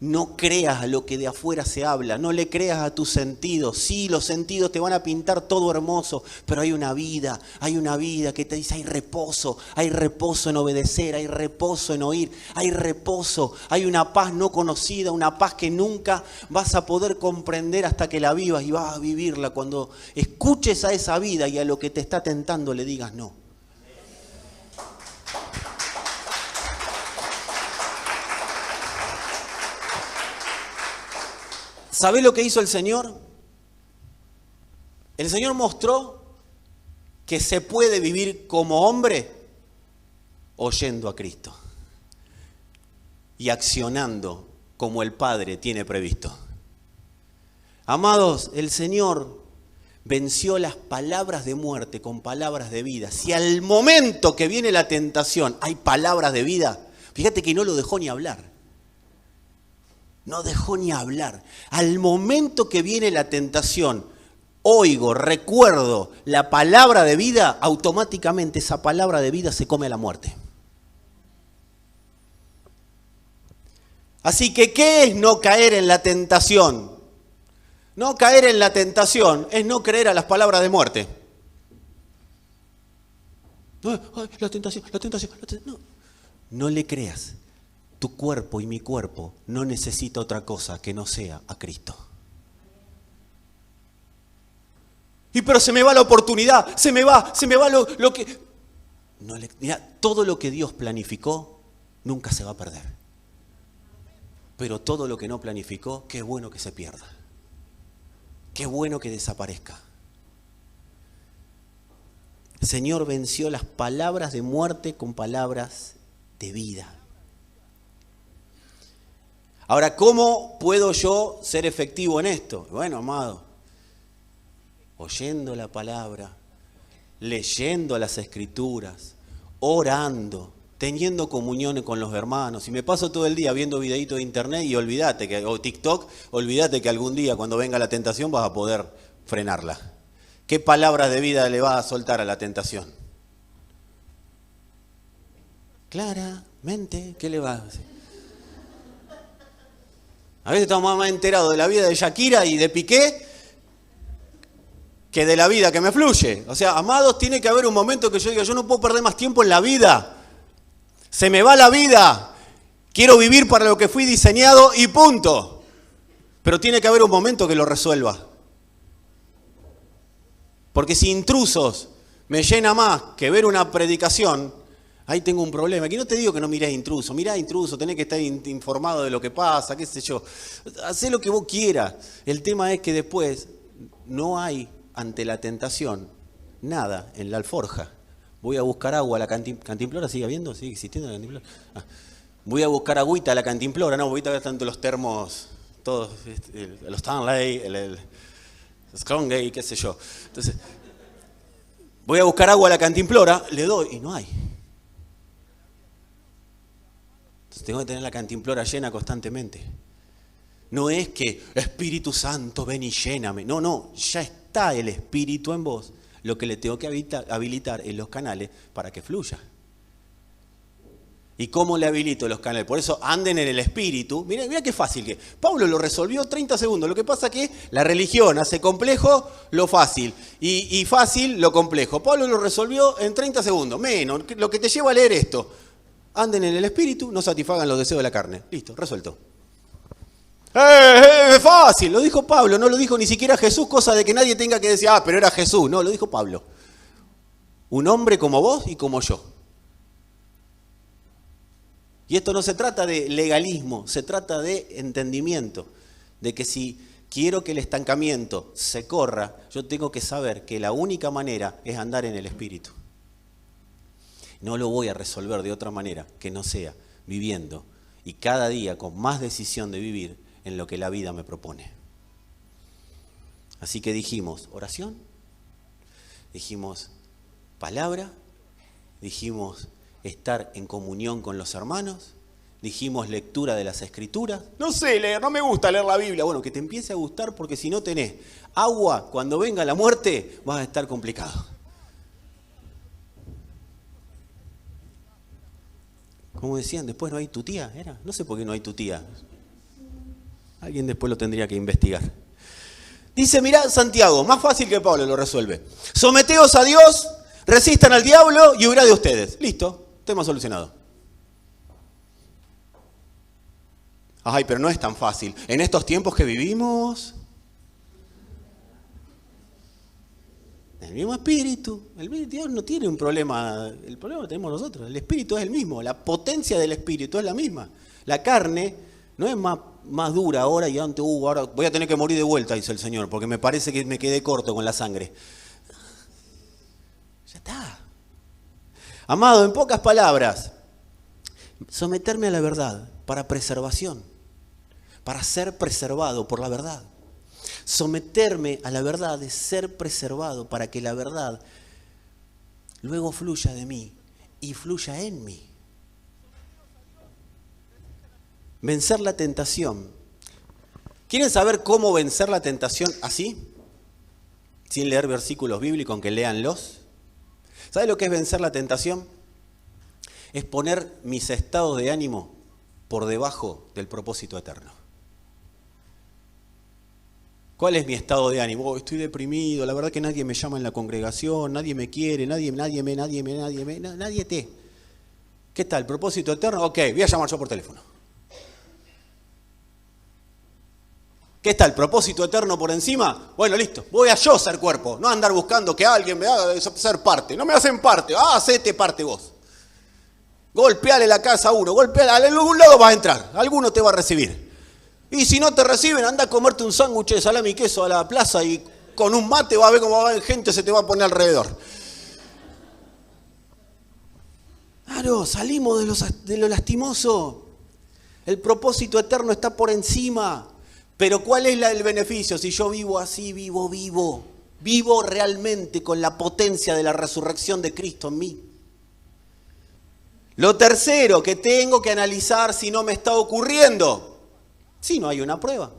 No creas a lo que de afuera se habla, no le creas a tus sentidos. Sí, los sentidos te van a pintar todo hermoso, pero hay una vida que te dice hay reposo en obedecer, hay reposo en oír, hay reposo, hay una paz no conocida, una paz que nunca vas a poder comprender hasta que la vivas y vas a vivirla cuando escuches a esa vida y a lo que te está tentando le digas no. ¿Sabés lo que hizo el Señor? El Señor mostró que se puede vivir como hombre oyendo a Cristo y accionando como el Padre tiene previsto. Amados, el Señor venció las palabras de muerte con palabras de vida. Si al momento que viene la tentación hay palabras de vida, fíjate que no lo dejó ni hablar. No dejó ni hablar. Al momento que viene la tentación, oigo, recuerdo la palabra de vida, automáticamente esa palabra de vida se come a la muerte. Así que, ¿qué es no caer en la tentación? No caer en la tentación es no creer a las palabras de muerte. La tentación. No le creas. Tu cuerpo y mi cuerpo no necesita otra cosa que no sea a Cristo. Y pero se me va la oportunidad, se me va lo que... Mira, todo lo que Dios planificó nunca se va a perder. Pero todo lo que no planificó, qué bueno que se pierda. Qué bueno que desaparezca. El Señor venció las palabras de muerte con palabras de vida. Ahora, ¿cómo puedo yo ser efectivo en esto? Bueno, amado, oyendo la palabra, leyendo las Escrituras, orando, teniendo comunión con los hermanos. Y me paso todo el día viendo videitos de internet y o TikTok, olvídate que algún día cuando venga la tentación vas a poder frenarla. ¿Qué palabras de vida le vas a soltar a la tentación? Claramente, ¿qué le vas a decir? A veces estamos más enterados de la vida de Shakira y de Piqué que de la vida que me fluye. O sea, amados, tiene que haber un momento que yo diga, yo no puedo perder más tiempo en la vida. Se me va la vida. Quiero vivir para lo que fui diseñado y punto. Pero tiene que haber un momento que lo resuelva. Porque si intrusos me llena más que ver una predicación, Ahí tengo un problema. Aquí no te digo que no mirás intruso. Mirá intruso, tenés que estar informado de lo que pasa, qué sé yo. Hacé lo que vos quieras. El tema es que después no hay, ante la tentación, nada en la alforja. Voy a buscar agua a la cantimplora, ¿sigue habiendo? ¿Sigue existiendo la cantimplora? Voy a buscar agüita a la cantimplora, no, ahorita tanto los termos, todos, los Stanley, el Strongay, qué sé yo. Entonces, voy a buscar agua a la cantimplora, le doy y no hay. Entonces tengo que tener la cantimplora llena constantemente. No es que Espíritu Santo ven y lléname. No, ya está el Espíritu en vos. Lo que le tengo que habilitar en los canales para que fluya. ¿Y cómo le habilito los canales? Por eso anden en el Espíritu. Mira qué fácil que. Pablo lo resolvió 30 segundos. Lo que pasa es que la religión hace complejo lo fácil y fácil lo complejo. Pablo lo resolvió en 30 segundos. Menos, lo que te lleva a leer esto. Anden en el Espíritu, no satisfagan los deseos de la carne. Listo, resuelto. Es fácil, lo dijo Pablo, no lo dijo ni siquiera Jesús, cosa de que nadie tenga que decir, pero era Jesús. No, lo dijo Pablo. Un hombre como vos y como yo. Y esto no se trata de legalismo, se trata de entendimiento. De que si quiero que el estancamiento se corra, yo tengo que saber que la única manera es andar en el Espíritu. No lo voy a resolver de otra manera que no sea viviendo y cada día con más decisión de vivir en lo que la vida me propone. Así que dijimos oración, dijimos palabra, dijimos estar en comunión con los hermanos, dijimos lectura de las Escrituras. No sé leer, no me gusta leer la Biblia. Bueno, que te empiece a gustar porque si no tenés agua, cuando venga la muerte, vas a estar complicado. Como decían, después no hay tu tía, ¿era? No sé por qué no hay tu tía. Alguien después lo tendría que investigar. Dice, mirá, Santiago, más fácil que Pablo lo resuelve. Someteos a Dios, resistan al diablo y huirá de ustedes. Listo, tema solucionado. Ay, pero no es tan fácil. En estos tiempos que vivimos, el mismo espíritu. Dios no tiene un problema, el problema lo tenemos nosotros. El espíritu es el mismo, la potencia del espíritu es la misma. La carne no es más dura ahora y antes, ahora voy a tener que morir de vuelta, dice el Señor, porque me parece que me quedé corto con la sangre. Ya está. Amado, en pocas palabras, someterme a la verdad para preservación, para ser preservado por la verdad. Someterme a la verdad es ser preservado para que la verdad luego fluya de mí y fluya en mí. Vencer la tentación. ¿Quieren saber cómo vencer la tentación así? Sin leer versículos bíblicos, aunque léanlos. ¿Sabe lo que es vencer la tentación? Es poner mis estados de ánimo por debajo del propósito eterno. ¿Cuál es mi estado de ánimo? Oh, estoy deprimido, la verdad que nadie me llama en la congregación, nadie me quiere, nadie te. ¿Qué tal? ¿El propósito eterno? Ok, voy a llamar yo por teléfono. ¿Qué está? ¿El propósito eterno por encima? Bueno, listo, voy a yo ser cuerpo, no andar buscando que alguien me haga ser parte. No me hacen parte, hacete parte vos. Golpeale la casa a uno, golpeale, a algún lado vas a entrar, alguno te va a recibir. Y si no te reciben, anda a comerte un sándwich de salami y queso a la plaza y con un mate va a ver cómo va a haber gente, se te va a poner alrededor. Claro, salimos de lo lastimoso. El propósito eterno está por encima. Pero ¿cuál es el beneficio? Si yo vivo así, vivo realmente con la potencia de la resurrección de Cristo en mí. Lo tercero que tengo que analizar si no me está ocurriendo, si no hay una prueba,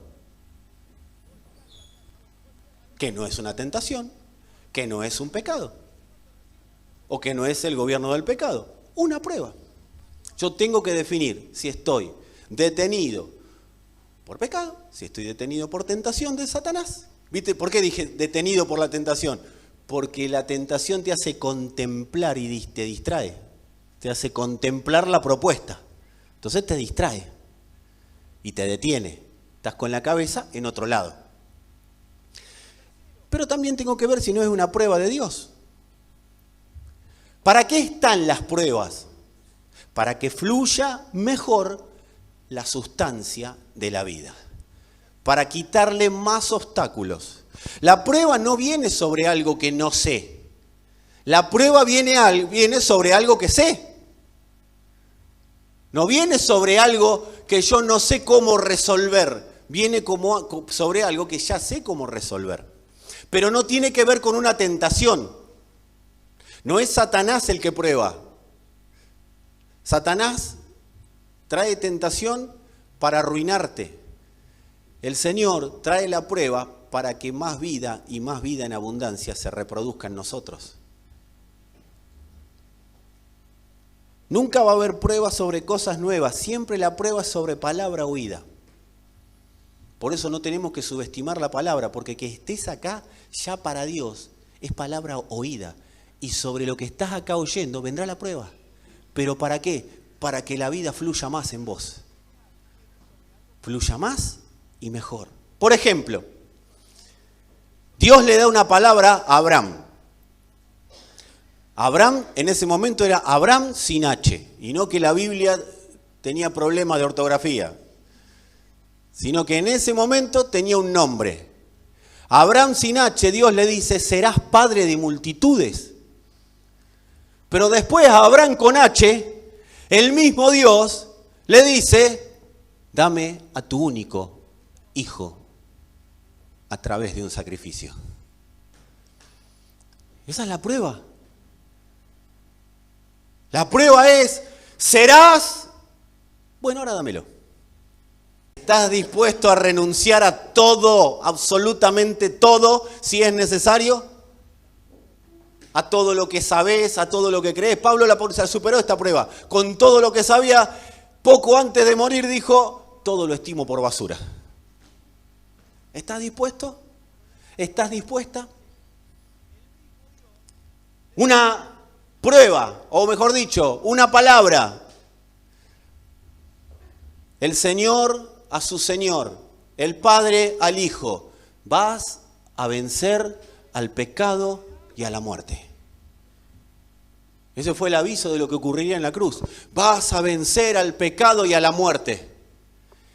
que no es una tentación, que no es un pecado, o que no es el gobierno del pecado, una prueba. Yo tengo que definir si estoy detenido por pecado, si estoy detenido por tentación de Satanás. ¿Viste? ¿Por qué dije detenido por la tentación? Porque la tentación te hace contemplar y te distrae. Te hace contemplar la propuesta. Entonces te distrae y te detiene. Estás con la cabeza en otro lado. Pero también tengo que ver si no es una prueba de Dios. ¿Para qué están las pruebas? para que fluya mejor la sustancia de la vida, para quitarle más obstáculos. La prueba no viene sobre algo que no sé. La prueba viene sobre algo que sé. No viene sobre algo que yo no sé cómo resolver. Viene sobre algo que ya sé cómo resolver. Pero no tiene que ver con una tentación. No es Satanás el que prueba. Satanás trae tentación para arruinarte. El Señor trae la prueba para que más vida y más vida en abundancia se reproduzca en nosotros. Nunca va a haber prueba sobre cosas nuevas, siempre la prueba es sobre palabra oída. Por eso no tenemos que subestimar la palabra, porque que estés acá ya para Dios es palabra oída. Y sobre lo que estás acá oyendo vendrá la prueba. ¿Pero para qué? Para que la vida fluya más en vos. Fluya más y mejor. Por ejemplo, Dios le da una palabra a Abraham. Abraham en ese momento era Abraham sin H, y no que la Biblia tenía problemas de ortografía, sino que en ese momento tenía un nombre. Abraham sin H, Dios le dice, serás padre de multitudes. Pero después a Abraham con H, el mismo Dios le dice, dame a tu único hijo a través de un sacrificio. Esa es la prueba. La prueba es, serás, bueno, ahora dámelo. ¿Estás dispuesto a renunciar a todo, absolutamente todo, si es necesario? A todo lo que sabés, a todo lo que crees. Pablo superó esta prueba. Con todo lo que sabía, poco antes de morir dijo, todo lo estimo por basura. ¿Estás dispuesto? ¿Estás dispuesta? Una prueba, o mejor dicho, una palabra. El Señor a su Señor, el Padre al Hijo. Vas a vencer al pecado y a la muerte. Ese fue el aviso de lo que ocurriría en la cruz. Vas a vencer al pecado y a la muerte.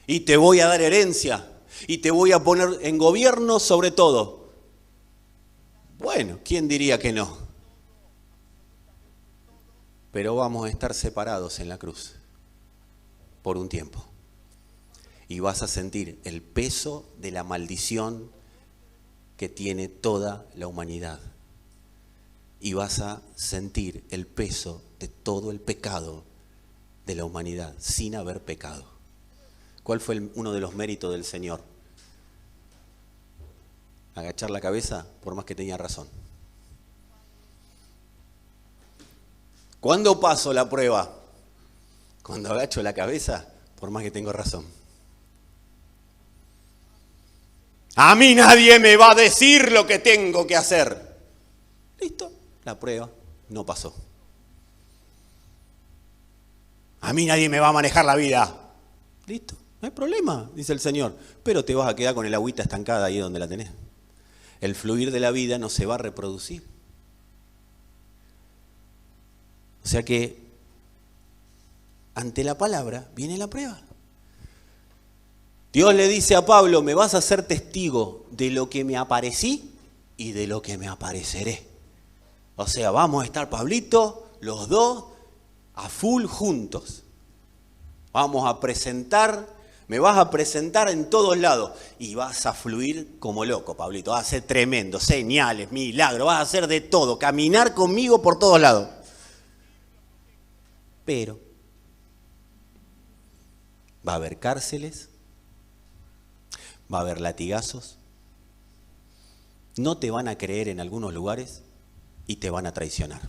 Y te voy a dar herencia. Y te voy a poner en gobierno sobre todo. Bueno, ¿quién diría que no? Pero vamos a estar separados en la cruz por un tiempo. Y vas a sentir el peso de la maldición que tiene toda la humanidad. Y vas a sentir el peso de todo el pecado de la humanidad sin haber pecado. ¿Cuál fue uno de los méritos del Señor? Agachar la cabeza por más que tenía razón. ¿Cuándo paso la prueba? Cuando agacho la cabeza, por más que tengo razón. A mí nadie me va a decir lo que tengo que hacer. Listo, la prueba no pasó. A mí nadie me va a manejar la vida. Listo, no hay problema, dice el Señor. Pero te vas a quedar con el agüita estancada ahí donde la tenés. El fluir de la vida no se va a reproducir. O sea que ante la palabra viene la prueba. Dios le dice a Pablo, me vas a ser testigo de lo que me aparecí y de lo que me apareceré. O sea, vamos a estar, Pablito, los dos a full juntos. Vamos a presentar, me vas a presentar en todos lados y vas a fluir como loco, Pablito. Vas a ser tremendo, señales, milagros, vas a hacer de todo, caminar conmigo por todos lados. Pero va a haber cárceles, va a haber latigazos, no te van a creer en algunos lugares y te van a traicionar.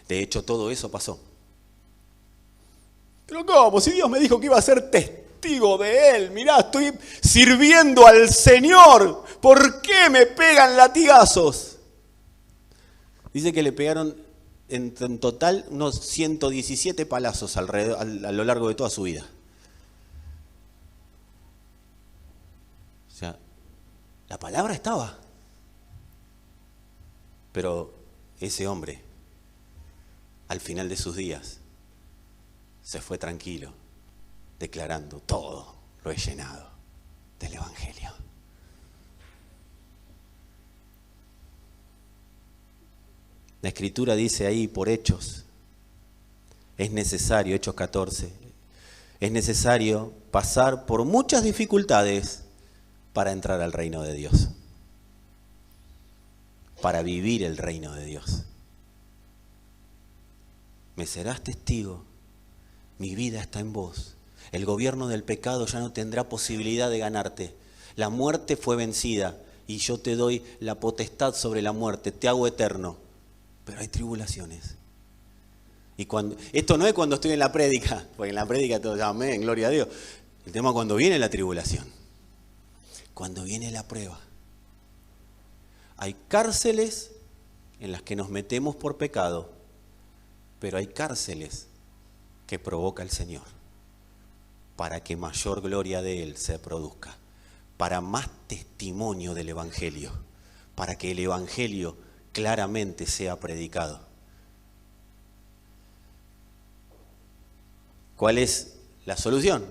De hecho, todo eso pasó. Pero ¿cómo? Si Dios me dijo que iba a ser testigo de Él. Mirá, estoy sirviendo al Señor. ¿Por qué me pegan latigazos? Dice que le pegaron en total unos 117 palazos a lo largo de toda su vida. O sea, la palabra estaba. Pero ese hombre al final de sus días, se fue tranquilo, declarando: todo lo he llenado del Evangelio. La Escritura dice ahí por Hechos, es necesario, Hechos 14, es necesario pasar por muchas dificultades para entrar al reino de Dios, para vivir el reino de Dios. Me serás testigo, mi vida está en vos. El gobierno del pecado ya no tendrá posibilidad de ganarte. La muerte fue vencida y yo te doy la potestad sobre la muerte, te hago eterno. Pero hay tribulaciones. Y esto no es cuando estoy en la prédica, porque en la prédica todos amén, gloria a Dios. El tema es cuando viene la tribulación, cuando viene la prueba. Hay cárceles en las que nos metemos por pecado, pero hay cárceles que provoca el Señor para que mayor gloria de Él se produzca, para más testimonio del Evangelio, para que el Evangelio claramente sea predicado. ¿Cuál es la solución?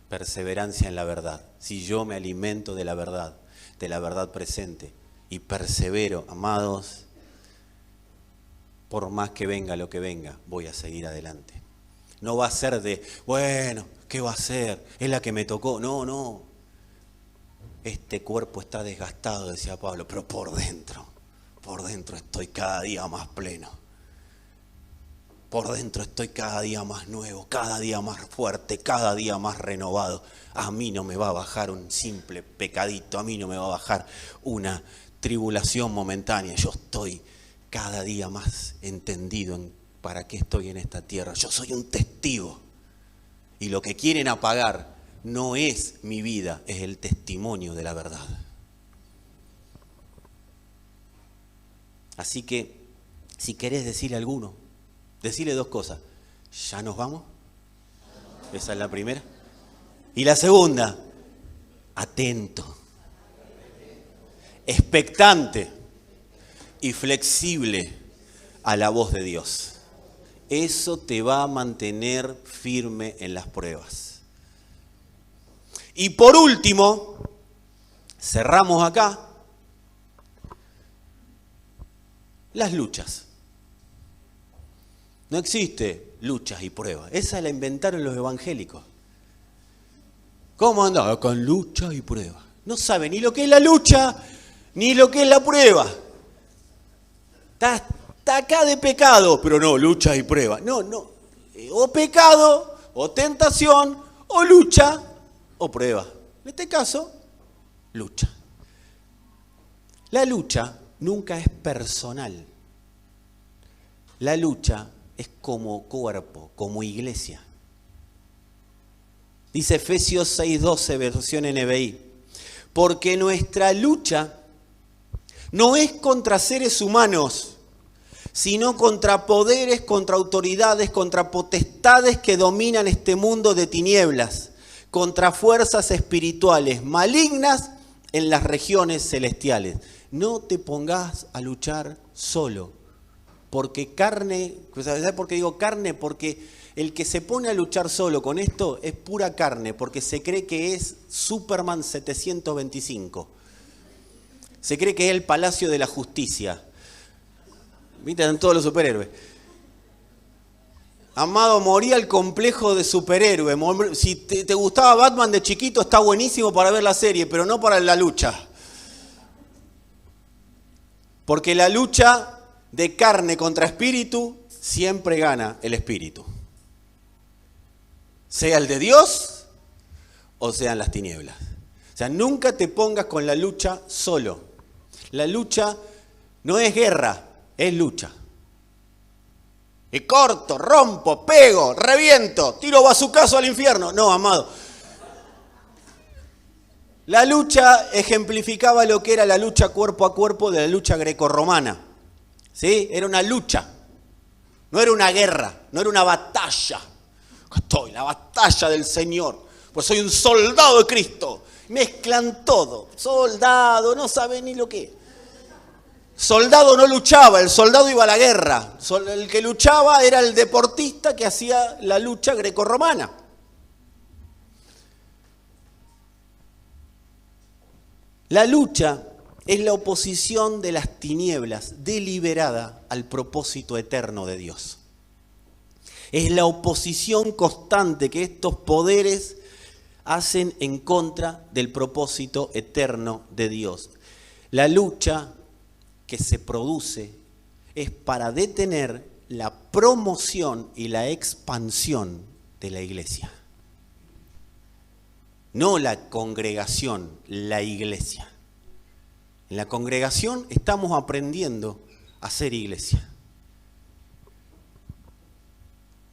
Perseverancia en la verdad. Si yo me alimento de la verdad presente, y persevero, amados, por más que venga lo que venga, voy a seguir adelante. No va a ser de, bueno, ¿qué va a ser? Es la que me tocó. No. Este cuerpo está desgastado, decía Pablo, pero por dentro estoy cada día más pleno. Por dentro estoy cada día más nuevo, cada día más fuerte, cada día más renovado. A mí no me va a bajar un simple pecadito, a mí no me va a bajar una tribulación momentánea. Yo estoy cada día más entendido en para qué estoy en esta tierra. Yo soy un testigo. Y lo que quieren apagar no es mi vida, es el testimonio de la verdad. Así que, si querés decirle a alguno, decirle dos cosas. ¿Ya nos vamos? Esa es la primera. Y la segunda, atento, expectante y flexible a la voz de Dios. Eso te va a mantener firme en las pruebas. Y por último, cerramos acá, las luchas. No existe luchas y pruebas. Esa la inventaron los evangélicos. ¿Cómo andaba? Con luchas y pruebas. No sabe ni lo que es la lucha, ni lo que es la prueba. Está acá de pecado, pero no, luchas y pruebas. No. O pecado, o tentación, o lucha, o prueba. En este caso, lucha. La lucha nunca es personal. La lucha es como cuerpo, como iglesia. Dice Efesios 6:12, versión NBI. Porque nuestra lucha no es contra seres humanos, sino contra poderes, contra autoridades, contra potestades que dominan este mundo de tinieblas, contra fuerzas espirituales malignas en las regiones celestiales. No te pongas a luchar solo. Porque carne, ¿sabes por qué digo carne? Porque el que se pone a luchar solo con esto es pura carne, porque se cree que es Superman 725. Se cree que es el Palacio de la Justicia. ¿Viste? En todos los superhéroes. Amado, moría el complejo de superhéroe. Si te gustaba Batman de chiquito, está buenísimo para ver la serie, pero no para la lucha. Porque la lucha de carne contra espíritu, siempre gana el espíritu. Sea el de Dios o sean las tinieblas. O sea, nunca te pongas con la lucha solo. La lucha no es guerra, es lucha. Y corto, rompo, pego, reviento, tiro bazucazo al infierno. No, amado. La lucha ejemplificaba lo que era la lucha cuerpo a cuerpo de la lucha grecorromana. ¿Sí? Era una lucha, no era una guerra, no era una batalla. Estoy, la batalla del Señor, pues soy un soldado de Cristo. Mezclan todo, soldado, no sabe ni lo que. soldado no luchaba, el soldado iba a la guerra. El que luchaba era el deportista que hacía la lucha grecorromana. La lucha es la oposición de las tinieblas deliberada al propósito eterno de Dios. Es la oposición constante que estos poderes hacen en contra del propósito eterno de Dios. La lucha que se produce es para detener la promoción y la expansión de la iglesia. No la congregación, la iglesia. En la congregación estamos aprendiendo a ser iglesia.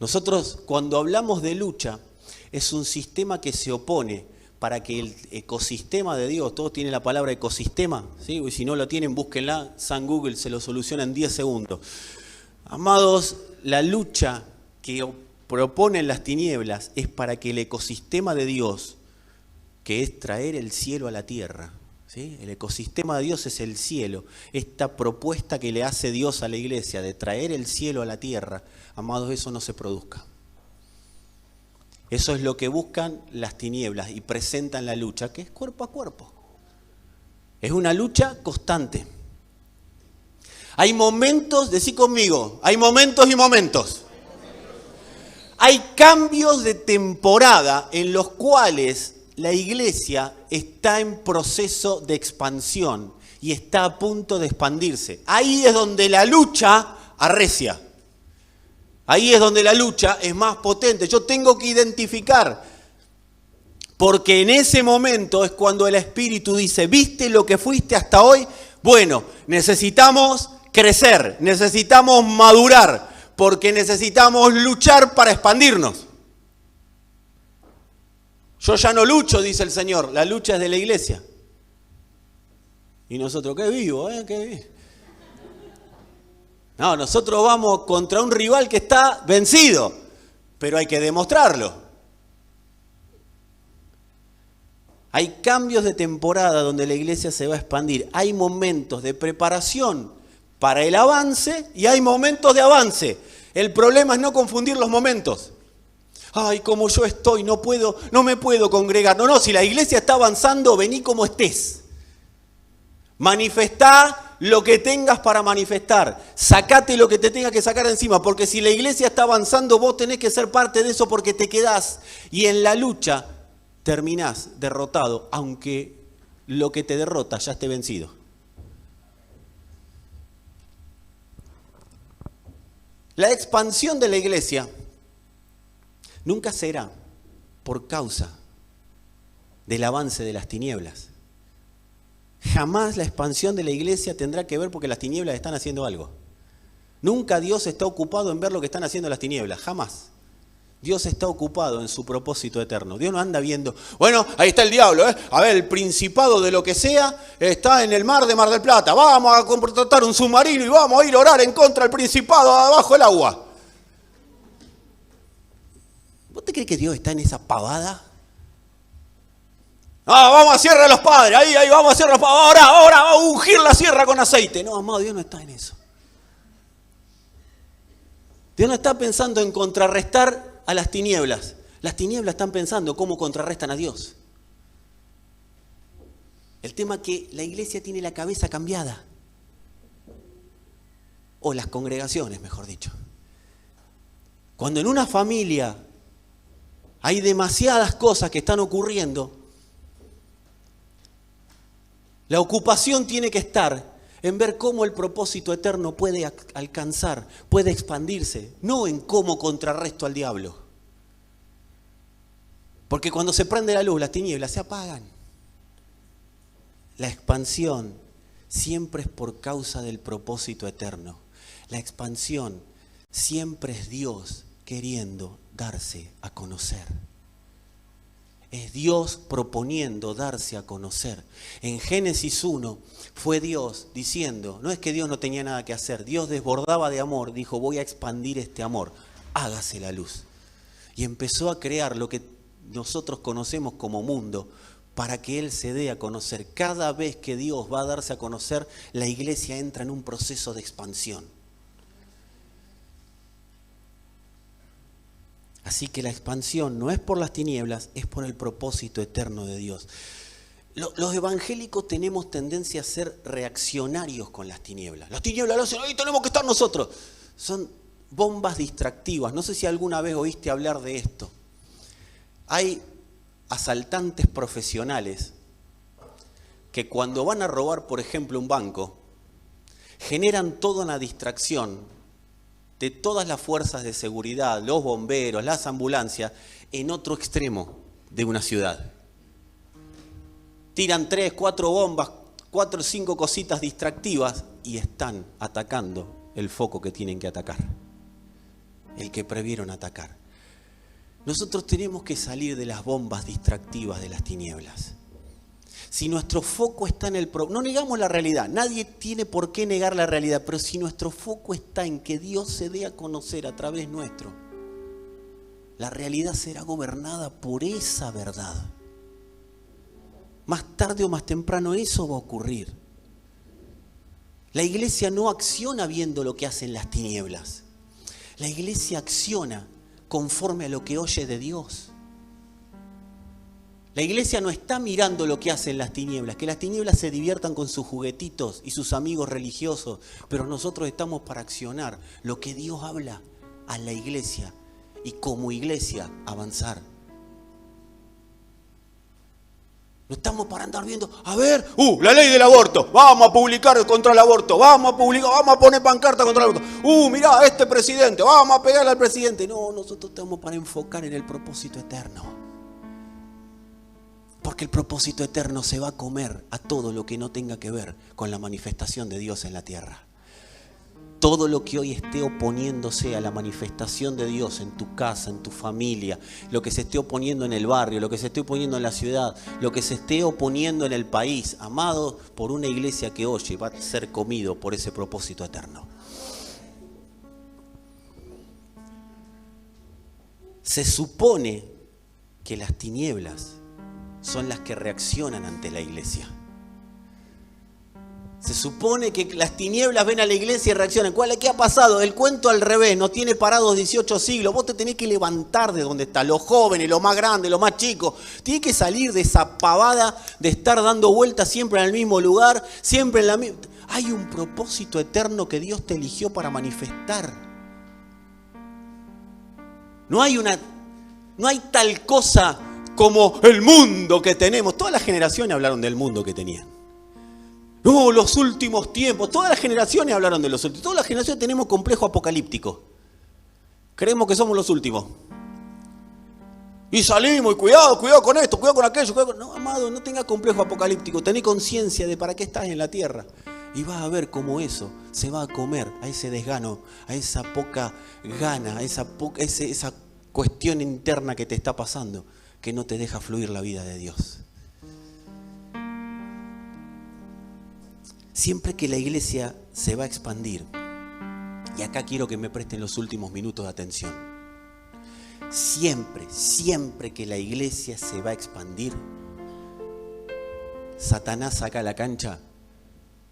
Nosotros cuando hablamos de lucha es un sistema que se opone para que el ecosistema de Dios, todos tienen la palabra ecosistema, ¿sí? Y si no lo tienen, búsquenla, San Google se lo soluciona en 10 segundos. Amados, la lucha que proponen las tinieblas es para que el ecosistema de Dios, que es traer el cielo a la tierra, ¿sí? El ecosistema de Dios es el cielo. Esta propuesta que le hace Dios a la iglesia de traer el cielo a la tierra, amados, eso no se produzca. Eso es lo que buscan las tinieblas y presentan la lucha, que es cuerpo a cuerpo. Es una lucha constante. Hay momentos, decí conmigo, hay momentos y momentos. Hay cambios de temporada en los cuales la iglesia está en proceso de expansión y está a punto de expandirse. Ahí es donde la lucha arrecia. Ahí es donde la lucha es más potente. Yo tengo que identificar, porque en ese momento es cuando el Espíritu dice, ¿viste lo que fuiste hasta hoy? Bueno, necesitamos crecer, necesitamos madurar, porque necesitamos luchar para expandirnos. Yo ya no lucho, dice el Señor, la lucha es de la iglesia. Y nosotros, qué vivo, qué vivo. No, nosotros vamos contra un rival que está vencido, pero hay que demostrarlo. Hay cambios de temporada donde la iglesia se va a expandir. Hay momentos de preparación para el avance y hay momentos de avance. El problema es no confundir los momentos. Ay, como yo estoy, no me puedo congregar. No, si la iglesia está avanzando, vení como estés. Manifestá lo que tengas para manifestar. Sacate lo que te tenga que sacar encima, porque si la iglesia está avanzando, vos tenés que ser parte de eso porque te quedás. Y en la lucha terminás derrotado, aunque lo que te derrota ya esté vencido. La expansión de la iglesia nunca será por causa del avance de las tinieblas. Jamás la expansión de la iglesia tendrá que ver porque las tinieblas están haciendo algo. Nunca Dios está ocupado en ver lo que están haciendo las tinieblas, jamás. Dios está ocupado en su propósito eterno. Dios no anda viendo, bueno, ahí está el diablo, a ver, el principado de lo que sea está en el mar de Mar del Plata. Vamos a contratar un submarino y vamos a ir a orar en contra del principado abajo del agua. ¿Vos te crees que Dios está en esa pavada? Vamos a Sierra de los Padres, ahí vamos a Sierra de los Padres, ahora vamos a ungir la sierra con aceite. No, amado, Dios no está en eso. Dios no está pensando en contrarrestar a las tinieblas. Las tinieblas están pensando cómo contrarrestan a Dios. El tema es que la iglesia tiene la cabeza cambiada. O las congregaciones, mejor dicho. Cuando en una familia hay demasiadas cosas que están ocurriendo, la ocupación tiene que estar en ver cómo el propósito eterno puede alcanzar, puede expandirse, no en cómo contrarresto al diablo. Porque cuando se prende la luz, las tinieblas se apagan. La expansión siempre es por causa del propósito eterno. La expansión siempre es Dios queriendo darse a conocer. Es Dios proponiendo darse a conocer. En Génesis 1 fue Dios diciendo, no es que Dios no tenía nada que hacer, Dios desbordaba de amor, dijo voy a expandir este amor, hágase la luz. Y empezó a crear lo que nosotros conocemos como mundo para que Él se dé a conocer. Cada vez que Dios va a darse a conocer, la iglesia entra en un proceso de expansión. Así que la expansión no es por las tinieblas, es por el propósito eterno de Dios. Los evangélicos tenemos tendencia a ser reaccionarios con las tinieblas. Las tinieblas lo hacen, ahí tenemos que estar nosotros. Son bombas distractivas. No sé si alguna vez oíste hablar de esto. Hay asaltantes profesionales que cuando van a robar, por ejemplo, un banco, generan toda una distracción de todas las fuerzas de seguridad, los bomberos, las ambulancias, en otro extremo de una ciudad. Tiran 3, 4 bombas, 4 o 5 cositas distractivas y están atacando el foco que tienen que atacar, el que previeron atacar. Nosotros tenemos que salir de las bombas distractivas de las tinieblas. Si nuestro foco está en el no negamos la realidad, nadie tiene por qué negar la realidad, pero si nuestro foco está en que Dios se dé a conocer a través nuestro, la realidad será gobernada por esa verdad. Más tarde o más temprano eso va a ocurrir. La iglesia no acciona viendo lo que hacen las tinieblas. La iglesia acciona conforme a lo que oye de Dios. La iglesia no está mirando lo que hacen las tinieblas, que las tinieblas se diviertan con sus juguetitos y sus amigos religiosos, pero nosotros estamos para accionar lo que Dios habla a la iglesia y como iglesia avanzar. No estamos para andar viendo, a ver, la ley del aborto, vamos a publicar contra el aborto, vamos a poner pancarta contra el aborto, mirá, este presidente, vamos a pegarle al presidente. No, nosotros estamos para enfocar en el propósito eterno. Porque el propósito eterno se va a comer a todo lo que no tenga que ver con la manifestación de Dios en la tierra. Todo lo que hoy esté oponiéndose a la manifestación de Dios en tu casa, en tu familia, lo que se esté oponiendo en el barrio, lo que se esté oponiendo en la ciudad, lo que se esté oponiendo en el país, amado por una iglesia que oye, va a ser comido por ese propósito eterno. Se supone que las tinieblas son las que reaccionan ante la iglesia. Se supone que las tinieblas ven a la iglesia y reaccionan. ¿Qué ha pasado? El cuento al revés, nos tiene parados 18 siglos. Vos te tenés que levantar de donde está, los jóvenes, los más grandes, los más chicos. Tienes que salir de esa pavada de estar dando vueltas siempre en el mismo lugar, siempre en la misma. Hay un propósito eterno que Dios te eligió para manifestar. No hay tal cosa como el mundo que tenemos. Todas las generaciones hablaron del mundo que tenían. No, los últimos tiempos. Todas las generaciones hablaron de los últimos. Todas las generaciones tenemos complejo apocalíptico. Creemos que somos los últimos. Y salimos, y cuidado con esto, cuidado con aquello. No, amado, no tengas complejo apocalíptico. Tené conciencia de para qué estás en la tierra. Y vas a ver cómo eso se va a comer a ese desgano, a esa poca gana, a esa cuestión interna que te está pasando, que no te deja fluir la vida de Dios. Siempre que la iglesia se va a expandir, y acá quiero que me presten los últimos minutos de atención, siempre que la iglesia se va a expandir, Satanás saca a la cancha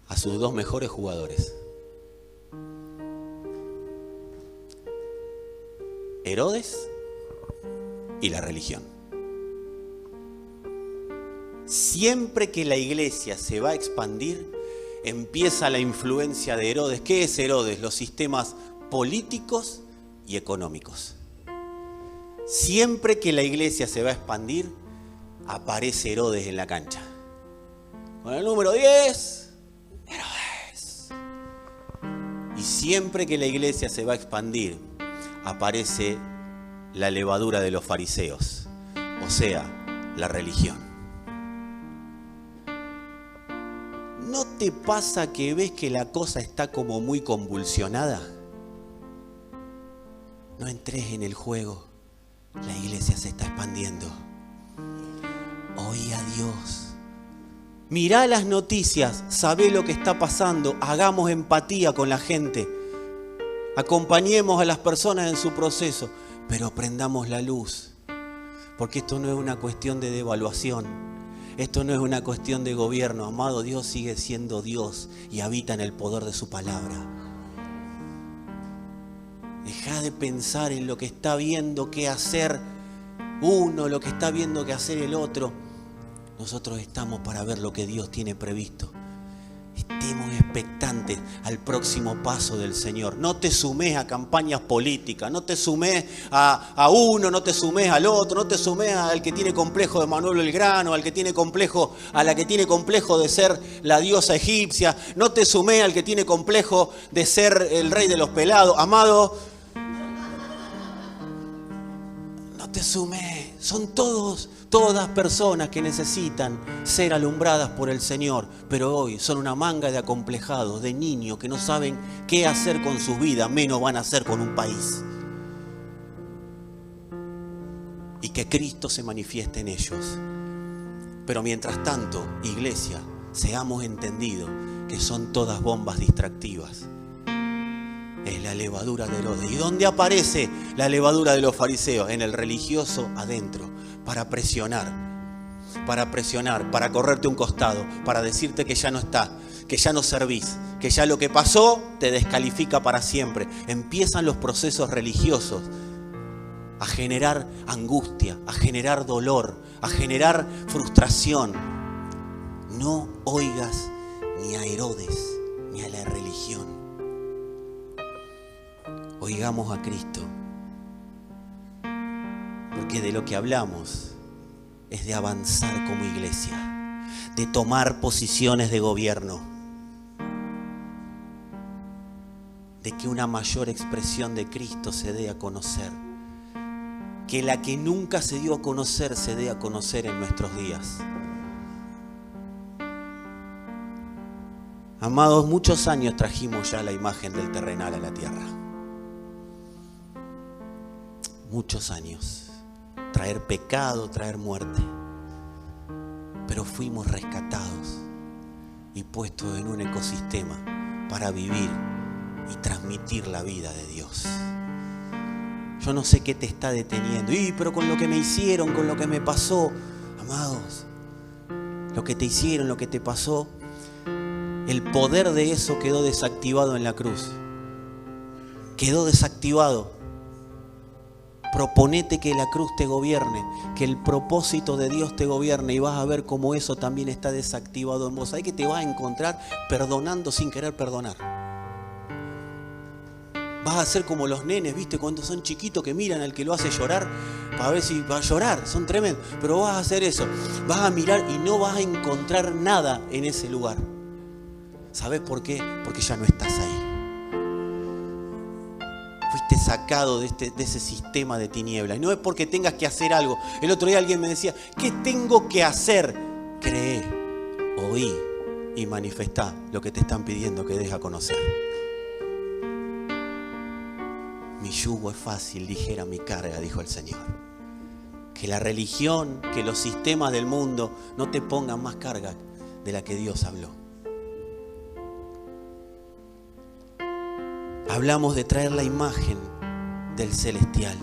a sus 2 mejores jugadores. Herodes y la religión. Siempre que la iglesia se va a expandir, empieza la influencia de Herodes. ¿Qué es Herodes? Los sistemas políticos y económicos. Siempre que la iglesia se va a expandir, aparece Herodes en la cancha. Con el número 10, Herodes. Y siempre que la iglesia se va a expandir, aparece la levadura de los fariseos, o sea, la religión. ¿No te pasa que ves que la cosa está como muy convulsionada? No entres en el juego. La iglesia se está expandiendo. Oí a Dios. Mirá las noticias, sabé lo que está pasando. Hagamos empatía con la gente. Acompañemos a las personas en su proceso, pero prendamos la luz. Porque esto no es una cuestión de devaluación. Esto no es una cuestión de gobierno, amado. Dios sigue siendo Dios y habita en el poder de su palabra. Deja de pensar en lo que está viendo que hacer uno, lo que está viendo que hacer el otro. Nosotros estamos para ver lo que Dios tiene previsto. Estemos expectantes al próximo paso del Señor. No te sumes a campañas políticas, no te sumes a uno, no te sumes al otro, no te sumes al que tiene complejo de Manuel Belgrano, al que tiene complejo, a la que tiene complejo de ser la diosa egipcia, no te sumes al que tiene complejo de ser el rey de los pelados. Amado, no te sumes, son todas personas que necesitan ser alumbradas por el Señor, pero hoy son una manga de acomplejados, de niños que no saben qué hacer con sus vidas, menos van a hacer con un país. Y que Cristo se manifieste en ellos. Pero mientras tanto, iglesia, seamos entendidos que son todas bombas distractivas. Es la levadura de Herodes. ¿Y dónde aparece la levadura de los fariseos? En el religioso adentro, para presionar, para correrte un costado, para decirte que ya no está, que ya no servís, que ya lo que pasó te descalifica para siempre. Empiezan los procesos religiosos a generar angustia, a generar dolor, a generar frustración. No oigas ni a Herodes, ni a la religión. Oigamos a Cristo, porque de lo que hablamos es de avanzar como iglesia, de tomar posiciones de gobierno, de que una mayor expresión de Cristo se dé a conocer, que la que nunca se dio a conocer se dé a conocer en nuestros días. Amados, muchos años trajimos ya la imagen del terrenal a la tierra. Muchos años, traer pecado, traer muerte, pero fuimos rescatados y puestos en un ecosistema para vivir y transmitir la vida de Dios. Yo no sé qué te está deteniendo, pero con lo que me hicieron, con lo que me pasó, amados, lo que te hicieron, lo que te pasó, el poder de eso quedó desactivado en la cruz, quedó desactivado. Proponete que la cruz te gobierne, que el propósito de Dios te gobierne y vas a ver cómo eso también está desactivado en vos. Ahí que te vas a encontrar perdonando sin querer perdonar. Vas a ser como los nenes, ¿viste? Cuando son chiquitos que miran al que lo hace llorar para ver si va a llorar, son tremendos. Pero vas a hacer eso, vas a mirar y no vas a encontrar nada en ese lugar. ¿Sabés por qué? Porque ya no estás ahí. Fuiste sacado de ese sistema de tinieblas. Y no es porque tengas que hacer algo. El otro día alguien me decía, ¿qué tengo que hacer? Cree, oí y manifestá lo que te están pidiendo que des a conocer. Mi yugo es fácil, ligera mi carga, dijo el Señor. Que la religión, que los sistemas del mundo no te pongan más carga de la que Dios habló. Hablamos de traer la imagen del celestial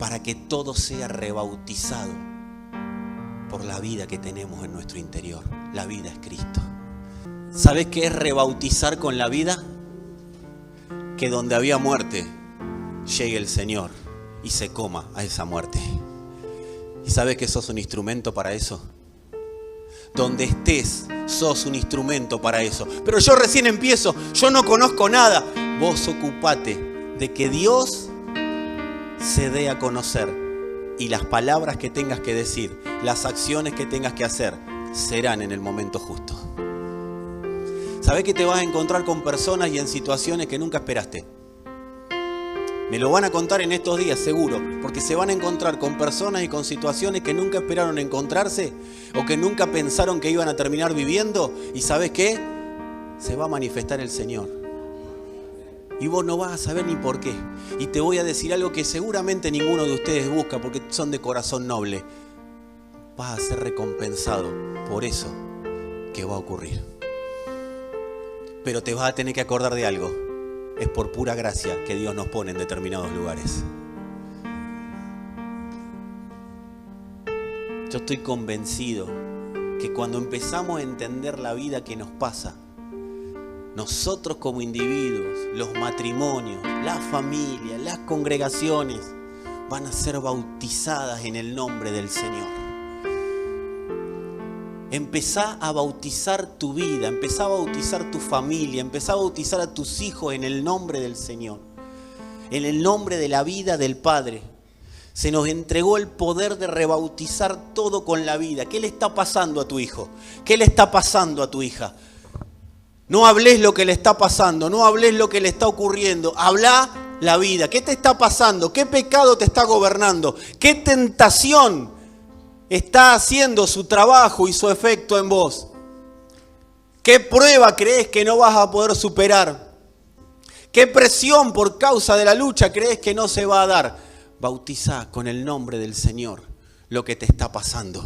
para que todo sea rebautizado por la vida que tenemos en nuestro interior. La vida es Cristo. ¿Sabes qué es rebautizar con la vida? Que donde había muerte llegue el Señor y se coma a esa muerte. ¿Y sabes que sos un instrumento para eso? Donde estés, sos un instrumento para eso. Pero yo recién empiezo, yo no conozco nada. Vos ocupate de que Dios se dé a conocer y las palabras que tengas que decir, las acciones que tengas que hacer, serán en el momento justo. ¿Sabés que te vas a encontrar con personas y en situaciones que nunca esperaste? Me lo van a contar en estos días, seguro, porque se van a encontrar con personas y con situaciones que nunca esperaron encontrarse o que nunca pensaron que iban a terminar viviendo. ¿Y sabes qué? Se va a manifestar el Señor. Y vos no vas a saber ni por qué. Y te voy a decir algo que seguramente ninguno de ustedes busca porque son de corazón noble. Vas a ser recompensado por eso que va a ocurrir. Pero te vas a tener que acordar de algo. Es por pura gracia que Dios nos pone en determinados lugares. Yo estoy convencido que cuando empezamos a entender la vida que nos pasa, nosotros como individuos, los matrimonios, las familias, las congregaciones, van a ser bautizadas en el nombre del Señor. Empezá a bautizar tu vida, empezá a bautizar tu familia, empezá a bautizar a tus hijos en el nombre del Señor, en el nombre de la vida del Padre. Se nos entregó el poder de rebautizar todo con la vida. ¿Qué le está pasando a tu hijo? ¿Qué le está pasando a tu hija? No hables lo que le está pasando, no hables lo que le está ocurriendo. Habla la vida. ¿Qué te está pasando? ¿Qué pecado te está gobernando? ¿Qué tentación está haciendo su trabajo y su efecto en vos? ¿Qué prueba crees que no vas a poder superar? ¿Qué presión por causa de la lucha crees que no se va a dar? Bautizá con el nombre del Señor lo que te está pasando.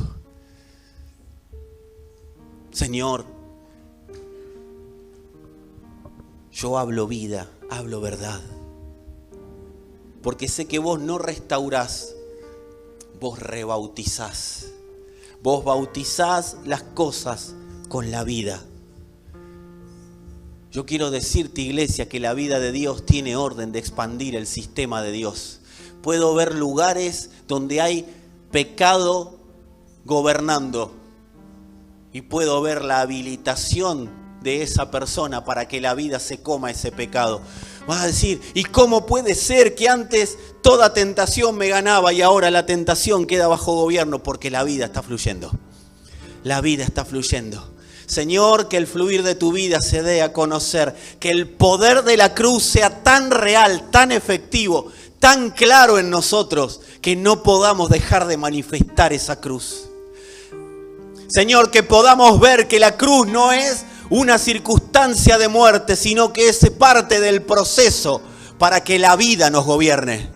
Señor, yo hablo vida, hablo verdad. Porque sé que vos no restaurás, vos rebautizás. Vos bautizás las cosas con la vida. Yo quiero decirte, iglesia, que la vida de Dios tiene orden de expandir el sistema de Dios. Puedo ver lugares donde hay pecado gobernando y puedo ver la habilitación de esa persona para que la vida se coma ese pecado. Vas a decir, ¿y cómo puede ser que antes toda tentación me ganaba y ahora la tentación queda bajo gobierno? Porque la vida está fluyendo. La vida está fluyendo. Señor, que el fluir de tu vida se dé a conocer, que el poder de la cruz sea tan real, tan efectivo, tan claro en nosotros, que no podamos dejar de manifestar esa cruz. Señor, que podamos ver que la cruz no es una circunstancia de muerte, sino que es parte del proceso para que la vida nos gobierne.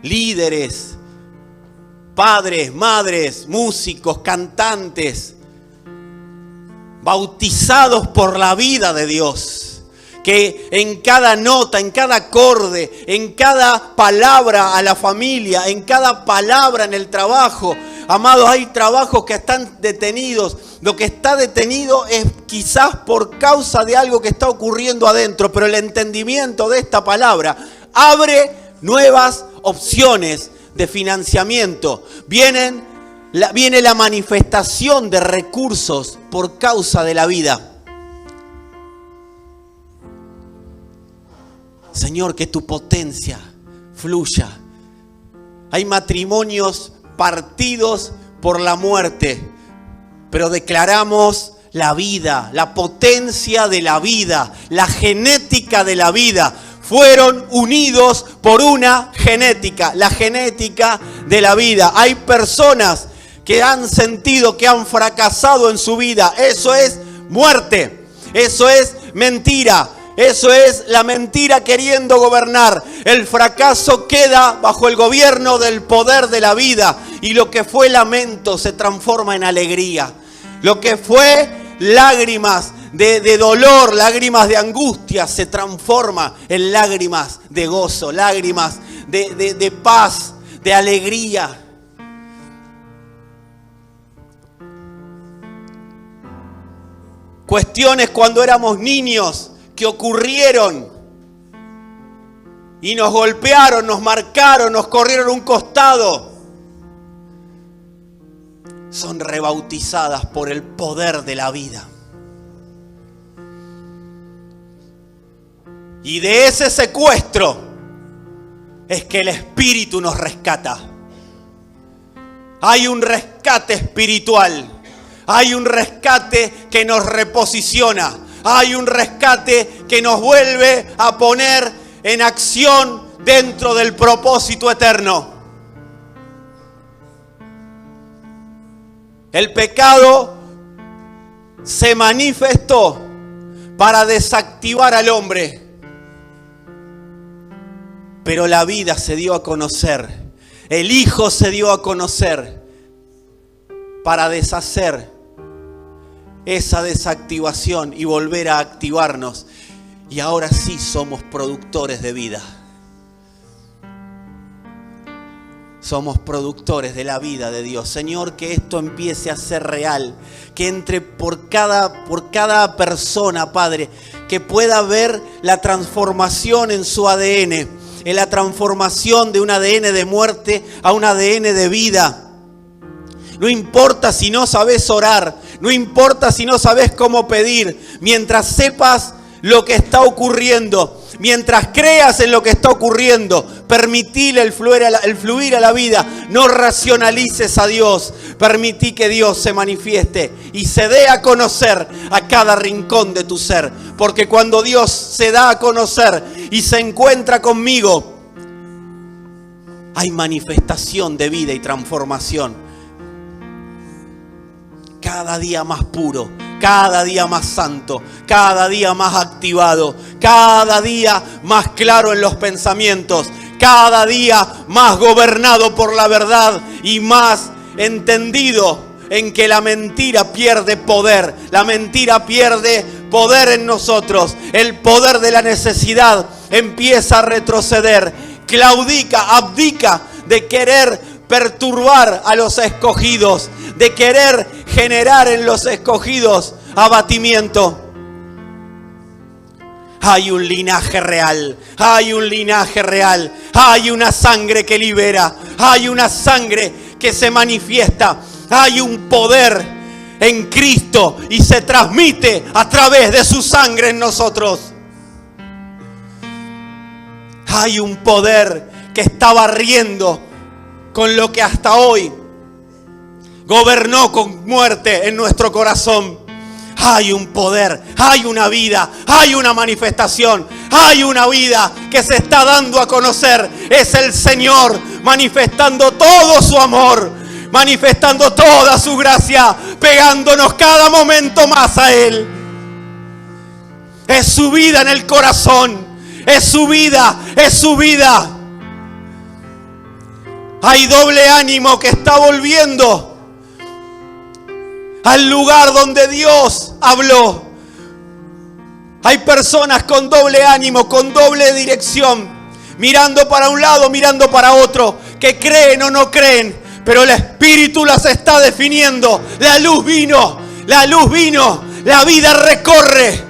Líderes, padres, madres, músicos, cantantes, bautizados por la vida de Dios. Que en cada nota, en cada acorde, en cada palabra a la familia, en cada palabra en el trabajo. Amados, hay trabajos que están detenidos. Lo que está detenido es quizás por causa de algo que está ocurriendo adentro, pero el entendimiento de esta palabra abre nuevas opciones de financiamiento. Viene la manifestación de recursos por causa de la vida. Señor, que tu potencia fluya. Hay matrimonios partidos por la muerte, pero declaramos la vida, la potencia de la vida, la genética de la vida. Fueron unidos por una genética, la genética de la vida. Hay personas que han sentido que han fracasado en su vida. Eso es muerte, eso es mentira. Eso es la mentira queriendo gobernar. El fracaso queda bajo el gobierno del poder de la vida. Y lo que fue lamento se transforma en alegría. Lo que fue lágrimas de dolor, lágrimas de angustia, se transforma en lágrimas de gozo, lágrimas de paz, de alegría. Cuestiones cuando éramos niños que ocurrieron y nos golpearon, nos marcaron, nos corrieron un costado, son rebautizadas por el poder de la vida. Y de ese secuestro es que el Espíritu nos rescata. Hay un rescate espiritual, hay un rescate que nos reposiciona. Hay un rescate que nos vuelve a poner en acción dentro del propósito eterno. El pecado se manifestó para desactivar al hombre, pero la vida se dio a conocer. El Hijo se dio a conocer para deshacer esa desactivación y volver a activarnos. Y ahora sí somos productores de vida. somos productores de la vida de Dios. Señor, que esto empiece a ser real, que entre por cada persona, Padre, que pueda ver la transformación en su ADN, en la transformación de un ADN de muerte a un ADN de vida. No importa si no sabes orar, no importa si no sabes cómo pedir, mientras sepas lo que está ocurriendo, mientras creas en lo que está ocurriendo, permitile el fluir a la vida. No racionalices a Dios, permití que Dios se manifieste y se dé a conocer a cada rincón de tu ser. Porque cuando Dios se da a conocer y se encuentra conmigo, hay manifestación de vida y transformación. Cada día más puro, cada día más santo, cada día más activado, cada día más claro en los pensamientos, cada día más gobernado por la verdad y más entendido en que la mentira pierde poder. La mentira pierde poder en nosotros. El poder de la necesidad empieza a retroceder. Claudica, abdica de querer perturbar a los escogidos, de querer generar en los escogidos abatimiento. Hay un linaje real, hay un linaje real, hay una sangre que libera, hay una sangre que se manifiesta, hay un poder en Cristo y se transmite a través de su sangre en nosotros. Hay un poder que está barriendo con lo que hasta hoy gobernó con muerte en nuestro corazón. Hay un poder, hay una vida, hay una manifestación, hay una vida que se está dando a conocer. Es el Señor manifestando todo su amor, manifestando toda su gracia, pegándonos cada momento más a Él. Es su vida en el corazón, es su vida, es su vida. Hay doble ánimo que está volviendo al lugar donde Dios habló. Hay personas con doble ánimo, con doble dirección, mirando para un lado, mirando para otro, que creen o no creen, pero el Espíritu las está definiendo. La luz vino, la vida recorre.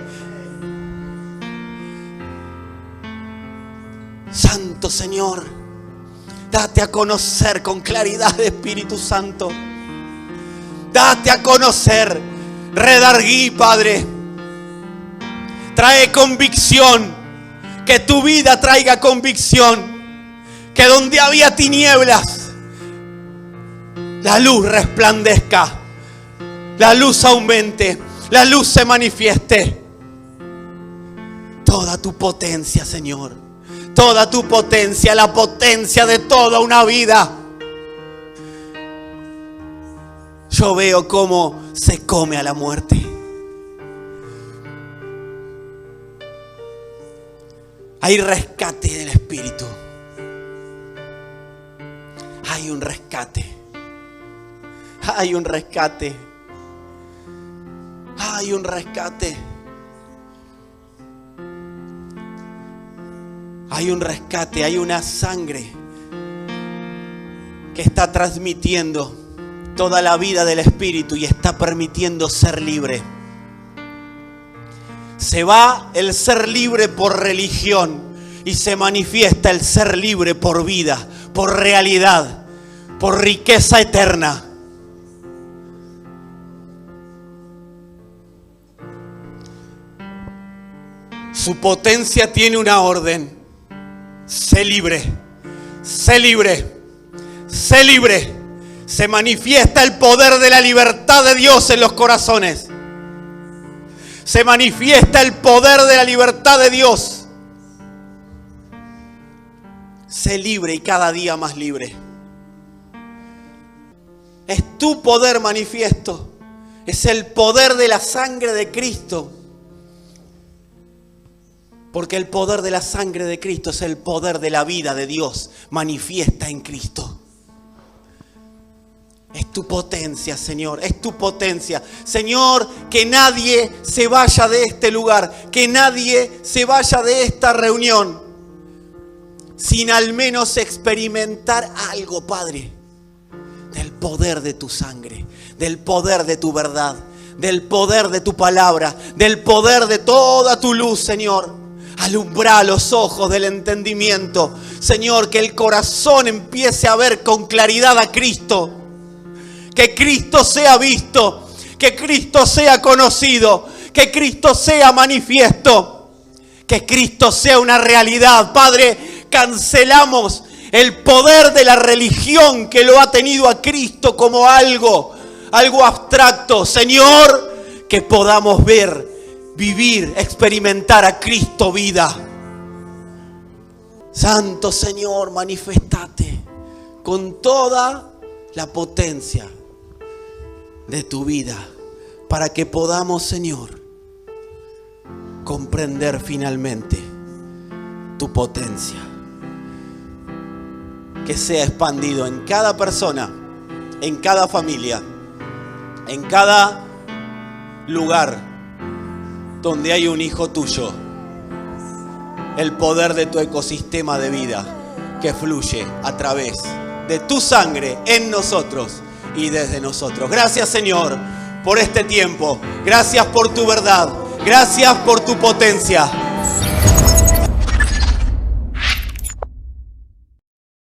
Santo Señor, date a conocer con claridad, Espíritu Santo. Date a conocer. Redarguí, Padre. Trae convicción. Que tu vida traiga convicción. Que donde había tinieblas, la luz resplandezca. La luz aumente. La luz se manifieste. Toda tu potencia, Señor. Toda tu potencia, la potencia de toda una vida. Yo veo cómo se come a la muerte. Hay rescate del Espíritu. Hay un rescate. Hay un rescate. Hay un rescate. Hay un rescate, hay una sangre que está transmitiendo toda la vida del Espíritu y está permitiendo ser libre. Se va el ser libre por religión y se manifiesta el ser libre por vida, por realidad, por riqueza eterna. Su potencia tiene una orden. Sé libre, sé libre, sé libre. Se manifiesta el poder de la libertad de Dios en los corazones. Se manifiesta el poder de la libertad de Dios. Sé libre y cada día más libre. Es tu poder manifiesto. Es el poder de la sangre de Cristo. Porque el poder de la sangre de Cristo es el poder de la vida de Dios manifiesta en Cristo. Es tu potencia, Señor, es tu potencia. Señor, que nadie se vaya de este lugar, que nadie se vaya de esta reunión sin al menos experimentar algo, Padre, del poder de tu sangre, del poder de tu verdad, del poder de tu palabra, del poder de toda tu luz, Señor. Alumbra los ojos del entendimiento, Señor, que el corazón empiece a ver con claridad a Cristo. Que Cristo sea visto, que Cristo sea conocido, que Cristo sea manifiesto, que Cristo sea una realidad. Padre, cancelamos el poder de la religión que lo ha tenido a Cristo como algo abstracto. Señor, que podamos ver, vivir, experimentar a Cristo vida. Santo Señor, manifestate con toda la potencia de tu vida, para que podamos, Señor, comprender finalmente tu potencia. Que sea expandido en cada persona, en cada familia, en cada lugar donde hay un hijo tuyo, el poder de tu ecosistema de vida que fluye a través de tu sangre en nosotros y desde nosotros. Gracias, Señor, por este tiempo. Gracias por tu verdad. Gracias por tu potencia.